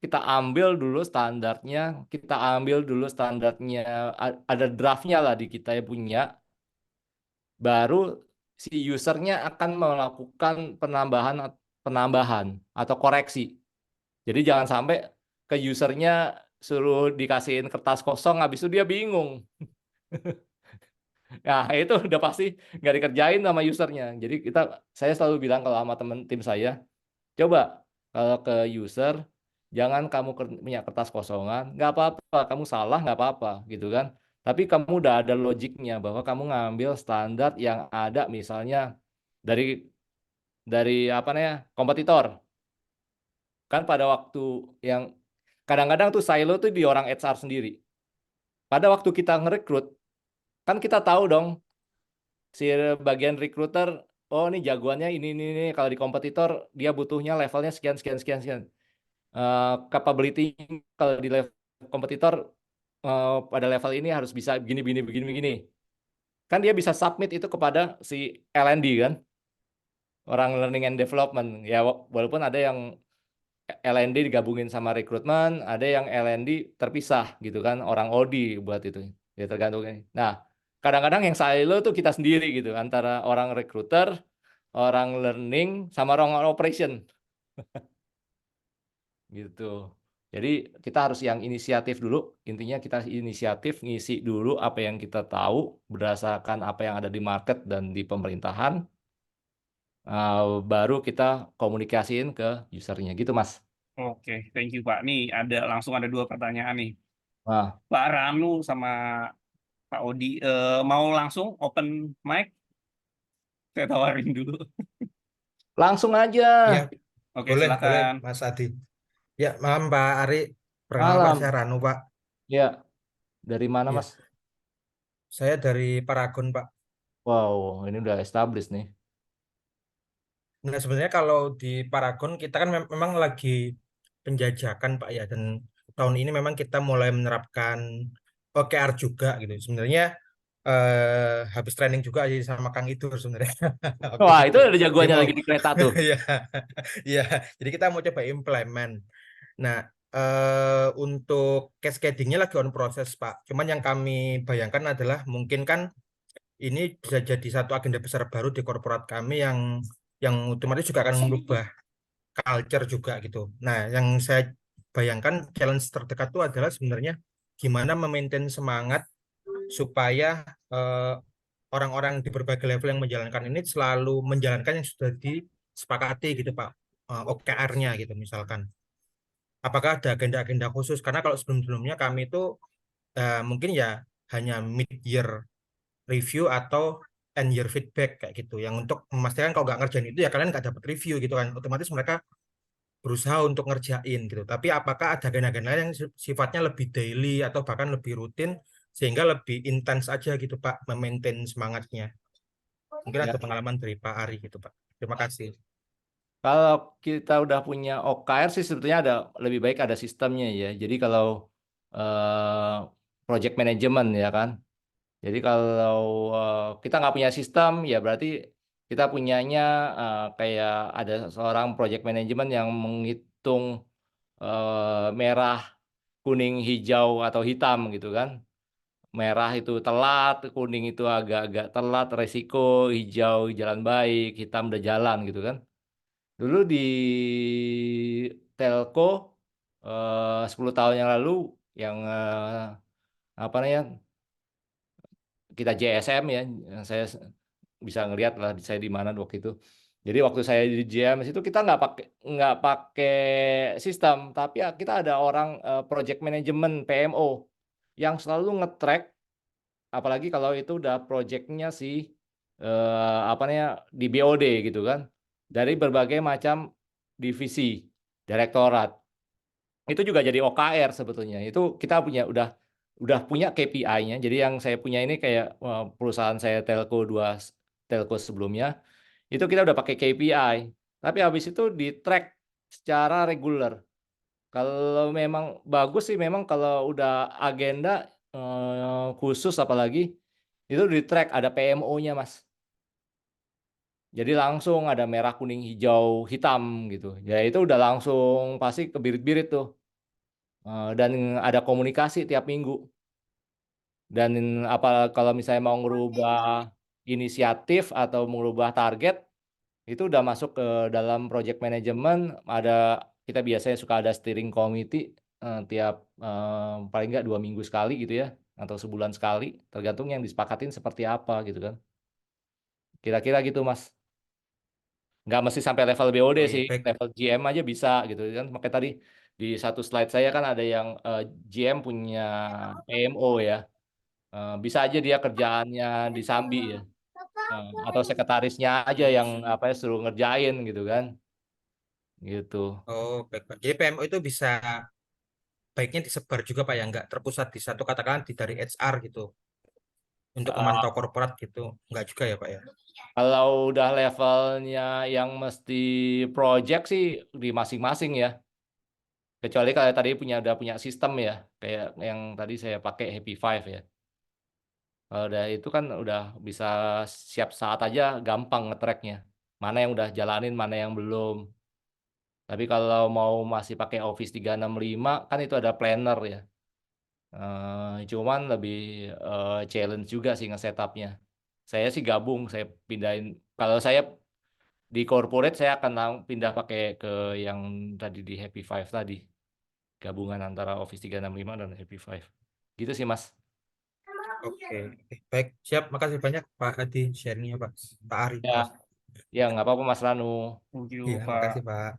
Kita ambil dulu standarnya, ada draftnya lah di kita punya. Baru si usernya akan melakukan penambahan atau koreksi. Jadi jangan sampai ke usernya suruh dikasihin kertas kosong, habis itu dia bingung. Nah, itu udah pasti nggak dikerjain sama usernya. Jadi saya selalu bilang kalau sama teman tim saya, coba kalau ke user, jangan kamu punya kertas kosongan, nggak apa-apa, kamu salah nggak apa-apa, gitu kan. Tapi kamu udah ada logiknya bahwa kamu ngambil standar yang ada misalnya dari apa namanya kompetitor. Kan pada waktu yang kadang-kadang tuh silo tuh di orang HR sendiri. Pada waktu kita ngerekrut, kan kita tahu dong si bagian recruiter, oh ini jagoannya ini. Kalau di kompetitor dia butuhnya levelnya sekian sekian sekian sekian. Capability kalau di level kompetitor pada level ini harus bisa begini begini begini begini. Kan dia bisa submit itu kepada si L&D kan, orang learning and development. Ya walaupun ada yang L&D digabungin sama rekrutmen, ada yang L&D terpisah gitu kan, orang OD buat itu. Ya tergantung. Nah, kadang-kadang yang silo tuh kita sendiri gitu, antara orang recruiter, orang learning, sama orang operation. Gitu. Jadi kita harus yang inisiatif dulu. Intinya kita inisiatif ngisi dulu apa yang kita tahu berdasarkan apa yang ada di market dan di pemerintahan. Baru kita komunikasiin ke usernya gitu, Mas. Oke, thank you Pak. Nih langsung ada 2 pertanyaan nih. Nah, Pak Ranu sama Pak Odi mau langsung open mic? Saya tawarin dulu. langsung aja. Ya, Oke, boleh silakan. Mas Adi. Ya, malam Pak Ari. Perkenalkan Pak, Malam. saya Ranu Pak. Ya, dari mana, Ya, Mas? saya dari Paragon Pak. Wow, ini udah established nih. Nah, sebenarnya kalau di Paragon kita kan memang lagi penjajakan Pak ya, dan tahun ini memang kita mulai menerapkan OKR juga gitu. Sebenarnya habis training juga aja sama Kang Idur sebenarnya. Waktu Wah, itu itu. ada Dia jagoannya mau lagi di kereta tuh. ya, ya. Jadi kita mau coba implement. Nah, untuk cascading-nya lagi on proses, Pak. Cuman yang kami bayangkan adalah mungkin kan ini bisa jadi satu agenda besar baru di korporat kami yang otomatis juga akan merubah culture juga gitu. Nah, yang saya bayangkan challenge terdekat itu adalah sebenarnya gimana memaintain semangat supaya orang-orang di berbagai level yang menjalankan ini selalu menjalankan yang sudah disepakati gitu, Pak. OKR-nya gitu misalkan. apakah ada agenda-agenda khusus? Karena kalau sebelum-sebelumnya kami itu mungkin ya hanya mid-year review atau end-year feedback kayak gitu. Yang untuk memastikan kalau nggak ngerjain itu ya kalian nggak dapat review gitu kan. Otomatis mereka berusaha untuk ngerjain gitu. Tapi apakah ada agenda-agenda lain yang sifatnya lebih daily atau bahkan lebih rutin sehingga lebih intens aja gitu Pak, memaintain semangatnya. Mungkin Ya. ada pengalaman dari Pak Ari gitu Pak. Terima kasih. Kalau kita udah punya OKR sih sebetulnya lebih baik ada sistemnya ya. Jadi kalau project management ya kan. Jadi kalau kita nggak punya sistem ya berarti kita punyanya kayak ada seorang project management yang menghitung merah, kuning, hijau atau hitam gitu kan. Merah itu telat, kuning itu agak-agak telat, resiko, hijau jalan baik, hitam udah jalan gitu kan. Dulu di telco 10 tahun yang lalu yang apa namanya kita JSM ya, saya bisa ngelihat lah saya di mana waktu itu. Jadi waktu saya di JMS itu kita nggak pakai sistem, tapi ya kita ada orang project management PMO yang selalu nge-track, apalagi kalau itu udah projectnya si apa namanya di BOD gitu kan, dari berbagai macam divisi, direktorat. Itu juga jadi OKR sebetulnya. Itu kita udah punya KPI-nya. Jadi yang saya punya ini kayak perusahaan saya telco sebelumnya, itu kita udah pakai KPI. Tapi habis itu di track secara reguler. Kalau memang bagus sih memang kalau udah agenda khusus apalagi itu di track ada PMO-nya, Mas. Jadi langsung ada merah, kuning, hijau, hitam gitu. Ya itu udah langsung pasti kebirit-birit tuh. Dan ada komunikasi tiap minggu. Dan kalau misalnya mau ngerubah inisiatif atau merubah target, itu udah masuk ke dalam project management. Kita biasanya suka ada steering committee tiap paling nggak 2 minggu sekali gitu ya, atau sebulan sekali, tergantung yang disepakatin seperti apa gitu kan. Kira-kira gitu Mas. Nggak mesti sampai level BOD Oh iya, sih, baik. level GM aja bisa gitu kan. Makanya tadi di satu slide saya kan ada yang GM punya PMO ya. Bisa aja dia kerjaannya disambi ya. Atau sekretarisnya aja yang apa ya suruh ngerjain gitu kan. Gitu. Oh, baik, Pak. Jadi PMO itu bisa baiknya disebar juga Pak ya, nggak terpusat di satu katakan dari HR gitu untuk Eh, memantau korporat gitu. Nggak juga ya Pak ya. Kalau udah levelnya yang mesti project sih di masing-masing ya. Kecuali kalau tadi udah punya sistem ya, kayak yang tadi saya pakai Happy Five ya. Kalau udah itu kan udah bisa siap saat aja gampang nge-tracknya. Mana yang udah jalanin, mana yang belum. Tapi kalau mau masih pakai Office 365 kan itu ada planner ya. Cuman lebih challenge juga sih nge-setupnya. Saya sih gabung, saya pindahin. Kalau saya di corporate saya akan pindah pakai ke yang tadi di Happy Five tadi. Gabungan antara Office 365 dan Happy Five. Gitu sih Mas. Oke, baik. Siap. Makasih banyak Pak Adi sharingnya Pak. Pak Ari, Ya, maaf. ya nggak apa-apa Mas Ranu. Thank you, Iya, Pak. makasih Pak.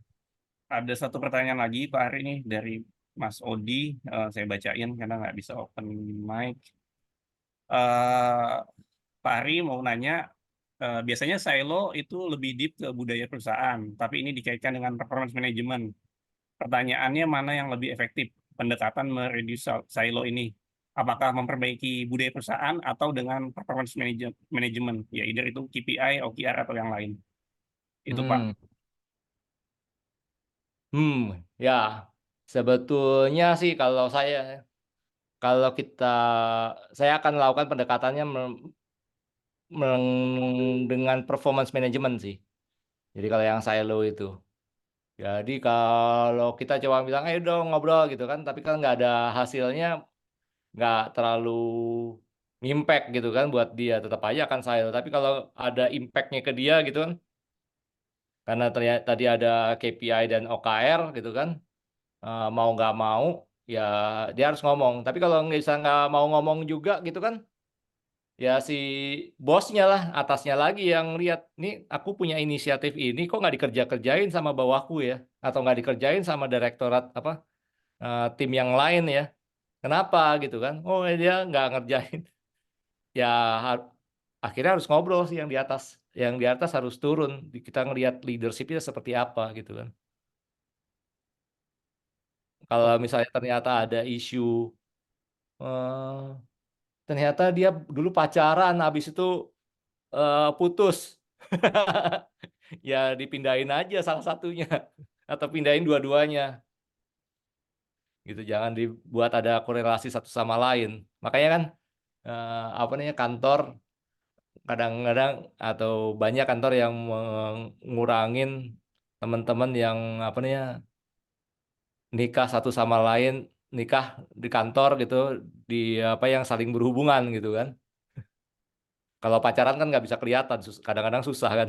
Ada satu pertanyaan lagi Pak Ari nih dari Mas Odi. Saya bacain karena nggak bisa open mic. Pak Ari mau nanya, biasanya silo itu lebih deep ke budaya perusahaan, tapi ini dikaitkan dengan performance management. Pertanyaannya mana yang lebih efektif? Pendekatan mereduce silo ini. Apakah memperbaiki budaya perusahaan atau dengan performance management? Ya, either itu KPI, OKR, atau yang lain. Itu Pak. Ya sebetulnya sih kalau saya akan melakukan pendekatannya dengan performance management sih. Jadi kalau yang silo itu. Jadi kalau kita coba bilang, ayo dong ngobrol gitu kan, tapi kan nggak ada hasilnya, nggak terlalu impact gitu kan buat dia, tetap aja akan silo. Tapi kalau ada impactnya ke dia gitu kan, karena ternyata tadi ada KPI dan OKR gitu kan, mau nggak mau ya dia harus ngomong. Tapi kalau nggak mau ngomong juga gitu kan, ya si bosnya lah, atasnya lagi yang lihat, nih aku punya inisiatif ini kok nggak dikerjain sama bawahku ya, atau nggak dikerjain sama direktorat apa tim yang lain ya. Kenapa gitu kan? Oh dia nggak ngerjain. Ya akhirnya harus ngobrol sih yang di atas. Yang di atas harus turun. Kita ngelihat leadershipnya seperti apa gitu kan. Kalau Oke. misalnya ternyata ada isu, eh, ternyata dia dulu pacaran, habis itu putus. Ya dipindahin aja salah satunya. Atau pindahin dua-duanya. Gitu, jangan dibuat ada korelasi satu sama lain. Makanya kan apa namanya kantor kadang-kadang atau banyak kantor yang ngurangin teman-teman yang apa namanya nikah satu sama lain, nikah di kantor gitu, di apa yang saling berhubungan gitu kan. Kalau pacaran kan nggak bisa kelihatan, kadang-kadang susah kan.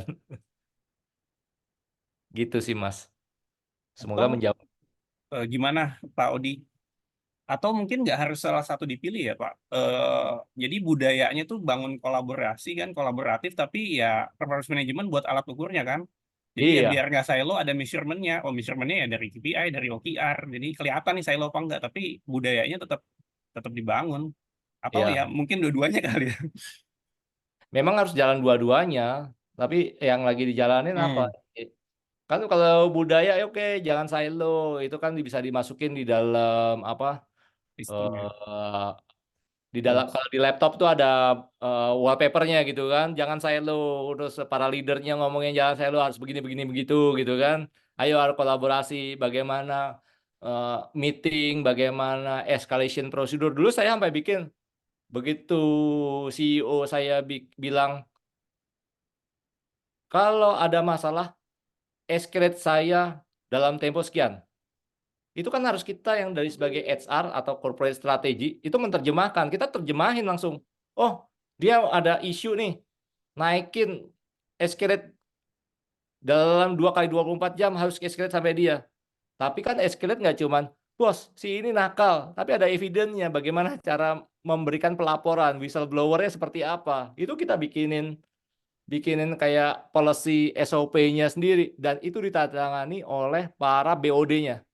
Gitu sih Mas. Semoga Atau menjawab. gimana Pak Odi? Atau mungkin nggak harus salah satu dipilih ya Pak. Jadi budayanya tuh bangun kolaborasi kan, kolaboratif, tapi ya performance management buat alat ukurnya kan. Jadi ya biar Iya, nggak silo, ada measurementnya. Oh, measurementnya ya dari KPI, dari OKR. Jadi kelihatan nih silo apa enggak, tapi budayanya tetap tetap dibangun. Atau ya iya. mungkin dua-duanya kali ya. Memang harus jalan dua-duanya, tapi yang lagi dijalanin apa? Hmm, Kan kalau budaya ya oke, jangan silo. Itu kan bisa dimasukin di dalam apa? sistem ya. eh di dalam Tools. kalau di laptop tuh ada wallpapernya gitu kan. Jangan silo. Terus para leadernya ngomongnya jangan silo, harus begini begini begitu gitu kan. Ayo harus kolaborasi. Bagaimana eh, meeting, bagaimana escalation prosedur. Dulu saya sampai bikin begitu CEO saya bilang kalau ada masalah escalate saya dalam tempo sekian. Itu kan harus kita yang dari sebagai HR atau corporate strategy itu menerjemahkan. Kita terjemahin langsung. Oh, dia ada isu nih. Naikin escalate dalam 2 kali 24 jam harus escalate sampai dia. Tapi kan escalate nggak cuman, bos, si ini nakal. Tapi ada evidence-nya bagaimana cara memberikan pelaporan, whistleblower-nya seperti apa. Itu kita bikinin kayak policy SOP-nya sendiri. Dan itu ditandatangani oleh para BOD-nya.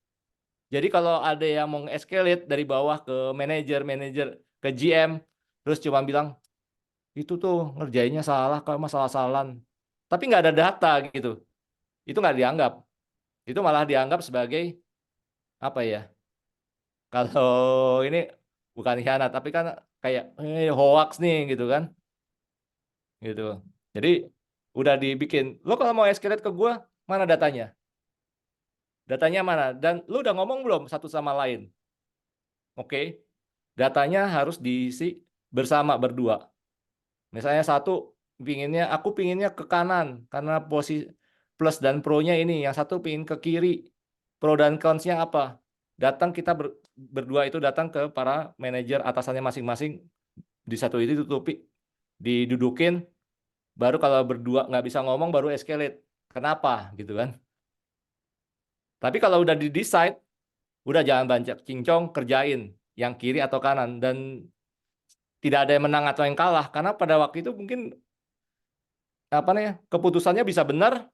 Jadi kalau ada yang mau escalate dari bawah ke manajer ke GM, terus cuma bilang, itu tuh ngerjainnya salah, kalau masalah-salahan. Tapi nggak ada data gitu. Itu nggak dianggap. Itu malah dianggap sebagai, apa ya, kalau ini bukan khianat, tapi kan kayak hoax nih gitu kan. Gitu. Jadi udah dibikin, lo kalau mau escalate ke gua, mana datanya? Datanya mana? Dan lu udah ngomong belum satu sama lain? Oke. Datanya harus diisi bersama berdua. Misalnya satu aku pinginnya ke kanan karena posisi plus dan pro-nya ini, yang satu pingin ke kiri. Pro dan cons-nya apa? Datang kita berdua itu datang ke para manajer atasannya masing-masing, di satu itu tutupi, didudukin, baru kalau berdua nggak bisa ngomong baru escalate. Kenapa gitu kan? Tapi kalau udah di decide, udah jangan banyak cincong, kerjain yang kiri atau kanan, dan tidak ada yang menang atau yang kalah karena pada waktu itu mungkin apa nih keputusannya bisa benar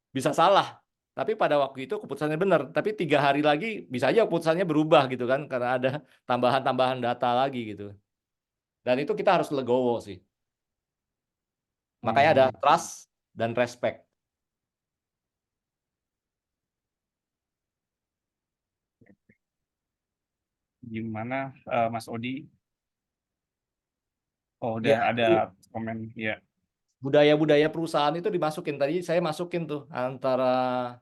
bisa salah, tapi pada waktu itu keputusannya benar, tapi 3 hari lagi bisa aja keputusannya berubah gitu kan karena ada tambahan data lagi gitu, dan itu kita harus legowo sih, makanya ada Hmm. trust dan respect. Gimana Mas Odi? Oh, udah Ya, ada komen ya. budaya-budaya perusahaan itu dimasukin, tadi saya masukin tuh antara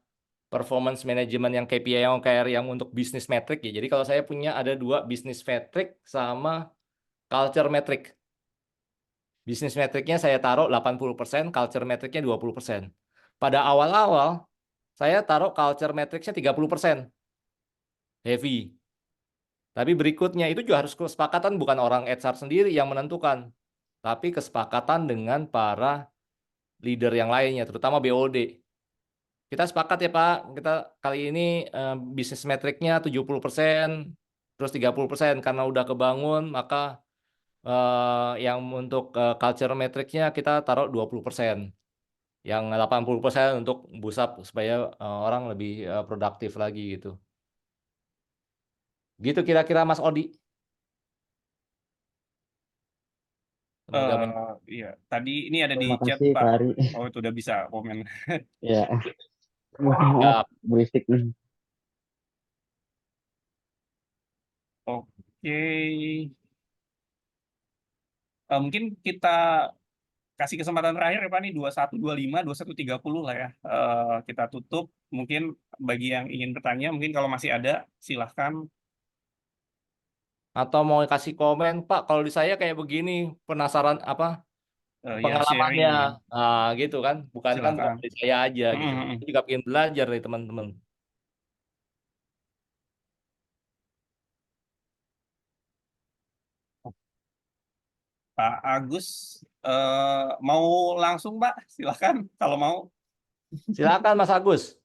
performance management yang KPI yang OKR yang untuk bisnis metric ya. Jadi kalau saya punya ada 2 bisnis metric sama culture metric. Bisnis metricnya saya taruh 80%, culture metricnya 20%. Pada awal-awal saya taruh culture metricnya 30%. Heavy. Tapi berikutnya itu juga harus kesepakatan, bukan orang HR sendiri yang menentukan, tapi kesepakatan dengan para leader yang lainnya, terutama BOD. Kita sepakat ya Pak, kita kali ini bisnis metriknya 70%, terus 30% karena udah kebangun, maka yang untuk culture metriknya kita taruh 20%. Yang 80% untuk boost up supaya orang lebih produktif lagi gitu. Gitu kira-kira Mas Odi. Semoga Iya, tadi ini ada di Terima chat kasih Pak. Pak Ari. Oh, itu udah bisa komen. Ya, mohon maaf menjawab. berisik nih. Oke. Mungkin kita kasih kesempatan terakhir ya Pak nih 21.25, 21.30 lah ya. Kita tutup. Mungkin bagi yang ingin bertanya, mungkin kalau masih ada, silahkan. Atau mau kasih komen, Pak, kalau di saya kayak begini, penasaran apa Ya sharing pengalamannya, ya. gitu kan, bukan Silakan. dari saya aja gitu. Mm-mm. Saya juga pengen belajar dari teman-teman. Pak Agus, mau langsung Pak? Silakan kalau mau. Silakan Mas Agus.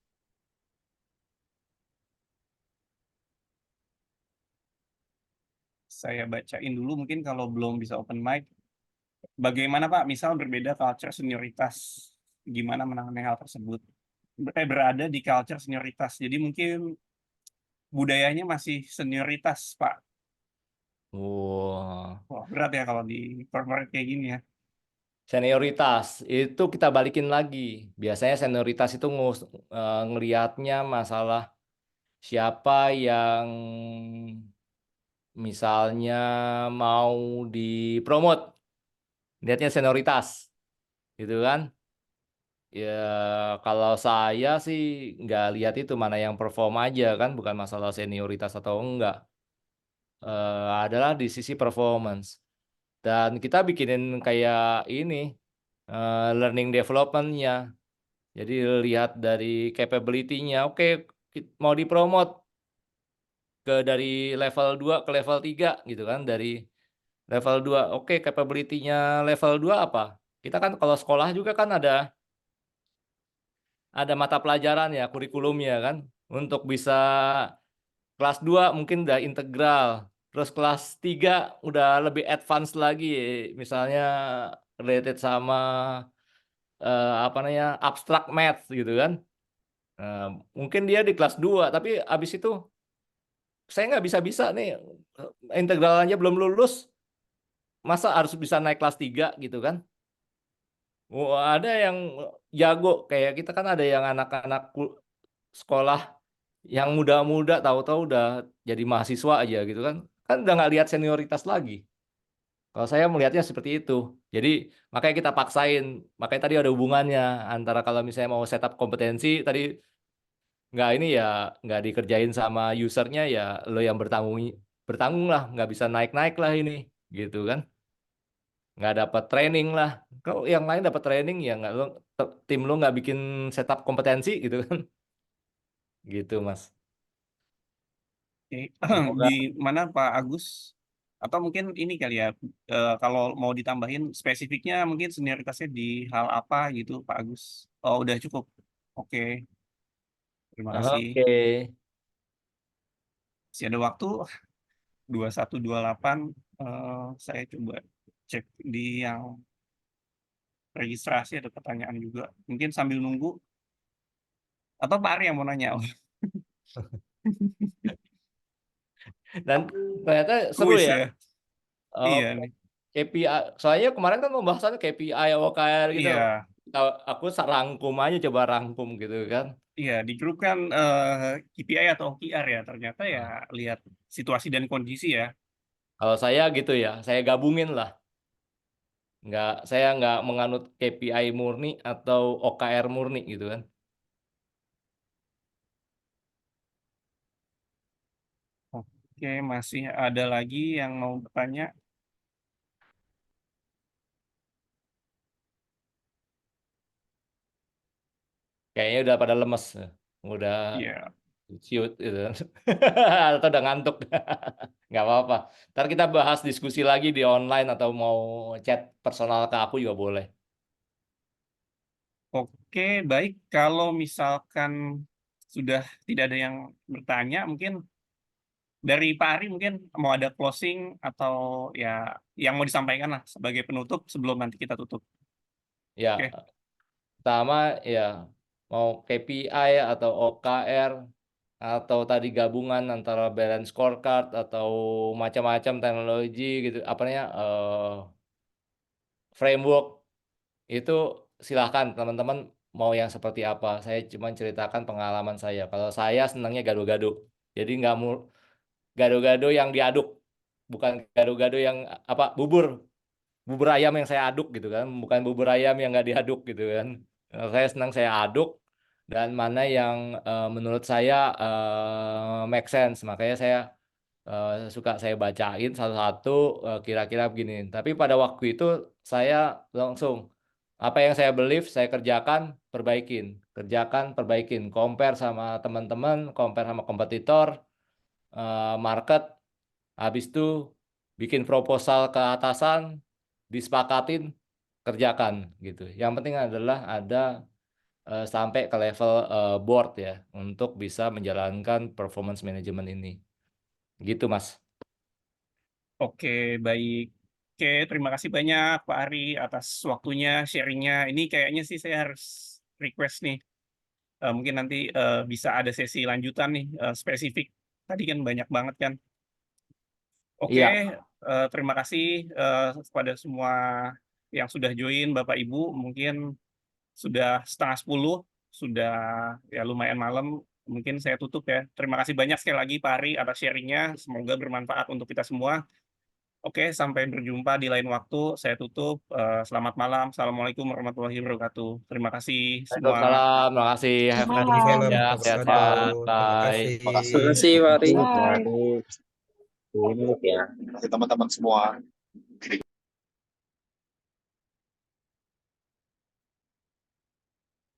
Saya bacain dulu mungkin kalau belum bisa open mic. Bagaimana Pak, misal berbeda culture senioritas, gimana menangani hal tersebut? Berada di culture senioritas, jadi mungkin budayanya masih senioritas Pak. Wah, Wah, berat ya kalau di corporate kayak gini ya. senioritas itu kita balikin lagi. Biasanya senioritas itu ngelihatnya masalah siapa yang misalnya mau dipromot, lihatnya senioritas, gitu kan? Ya kalau saya sih nggak lihat itu mana yang perform aja kan, bukan masalah senioritas atau enggak. Adalah di sisi performance. Dan kita bikinin kayak ini learning development-nya. Jadi lihat dari capability-nya. Oke, mau dipromot dari level 2 ke level 3 gitu kan. Dari level 2. Oke, capability-nya level 2 apa? Kita kan kalau sekolah juga kan ada mata pelajaran ya, kurikulumnya kan. Untuk bisa kelas 2 mungkin udah integral. Terus kelas 3 udah lebih advance lagi, misalnya related sama apa namanya, abstract math gitu kan. Mungkin dia di kelas 2, tapi abis itu saya nggak bisa-bisa nih, integral aja belum lulus, masa harus bisa naik kelas 3 gitu kan. Ada yang jago, kayak kita kan ada yang anak-anak sekolah yang muda-muda tahu-tahu udah jadi mahasiswa aja gitu kan. Kan udah nggak lihat senioritas lagi. Kalau saya melihatnya seperti itu. Jadi makanya kita paksain. Makanya tadi ada hubungannya antara kalau misalnya mau setup kompetensi tadi nggak ini ya nggak dikerjain sama usernya ya lo yang bertanggung lah, nggak bisa naik-naik lah ini gitu kan. Nggak dapat training lah. Kalau yang lain dapat training ya nggak, tim lo nggak bikin setup kompetensi gitu kan. Gitu Mas. Oke. Semoga Di mana Pak Agus? Atau mungkin ini kali ya, kalau mau ditambahin spesifiknya mungkin senioritasnya di hal apa gitu Pak Agus? Oh, udah cukup. Oke, terima kasih. oke. Masih ada waktu 21.28. Saya coba cek di yang registrasi ada pertanyaan juga. Mungkin sambil nunggu. Atau Pak Ari yang mau nanya? Dan ternyata seru Kuis ya. ya? Iya nih. KPI, soalnya kemarin kan pembahasannya KPI, OKR gitu. Iya, Aku rangkum aja, coba rangkum gitu kan. iya di grup kan KPI atau OKR ya. Ternyata ya lihat situasi dan kondisi ya. Kalau saya gitu ya, saya gabungin lah. Saya nggak menganut KPI murni atau OKR murni gitu kan. Oke, masih ada lagi yang mau bertanya? Kayaknya udah pada lemes, udah Iya. ciut gitu kan. Atau udah ngantuk. Nggak apa-apa. Ntar kita bahas diskusi lagi di online atau mau chat personal ke aku juga boleh. Oke, baik. Kalau misalkan sudah tidak ada yang bertanya, mungkin dari Pak Ari mungkin mau ada closing atau ya yang mau disampaikan lah sebagai penutup sebelum nanti kita tutup. Ya, Oke. pertama ya mau KPI atau OKR atau tadi gabungan antara balance scorecard atau macam-macam teknologi gitu, apa namanya, framework, itu silahkan teman-teman mau yang seperti apa. Saya cuma ceritakan pengalaman saya. Kalau saya senangnya gado-gado. Jadi nggak mau gado-gado yang diaduk, bukan gado-gado yang apa bubur ayam yang saya aduk gitu kan, bukan bubur ayam yang nggak diaduk gitu kan. Saya senang saya aduk dan mana yang menurut saya make sense, makanya saya suka saya bacain satu-satu, kira-kira begini. Tapi pada waktu itu saya langsung apa yang saya believe saya kerjakan perbaikin, compare sama teman-teman, compare sama kompetitor, market, habis itu bikin proposal ke atasan, disepakatin, kerjakan gitu. Yang penting adalah ada sampai ke level board ya untuk bisa menjalankan performance management ini. Gitu, Mas. Oke, baik. Oke, terima kasih banyak Pak Ari atas waktunya, sharingnya. Ini kayaknya sih saya harus request nih. Mungkin nanti bisa ada sesi lanjutan nih, spesifik. Tadi kan banyak banget kan. Oke, Iya. terima kasih kepada semua yang sudah join, Bapak Ibu. Mungkin sudah 9:30, sudah ya lumayan malam. Mungkin saya tutup ya. Terima kasih banyak sekali lagi Pak Ari atas sharingnya. Semoga bermanfaat untuk kita semua. Oke, sampai berjumpa di lain waktu. Saya tutup. Selamat malam. Assalamualaikum warahmatullahi wabarakatuh. Terima kasih semua. Waalaikumsalam, terima kasih. Have a nice Malam. weekend ya. Waalaikumsalam Sehat-sehat. warahmatullahi wabarakatuh. Terima Bye. kasih. Makasih. Terima kasih, Pak Ari. Bye. Baik. Ini ya. Kasih teman-teman semua.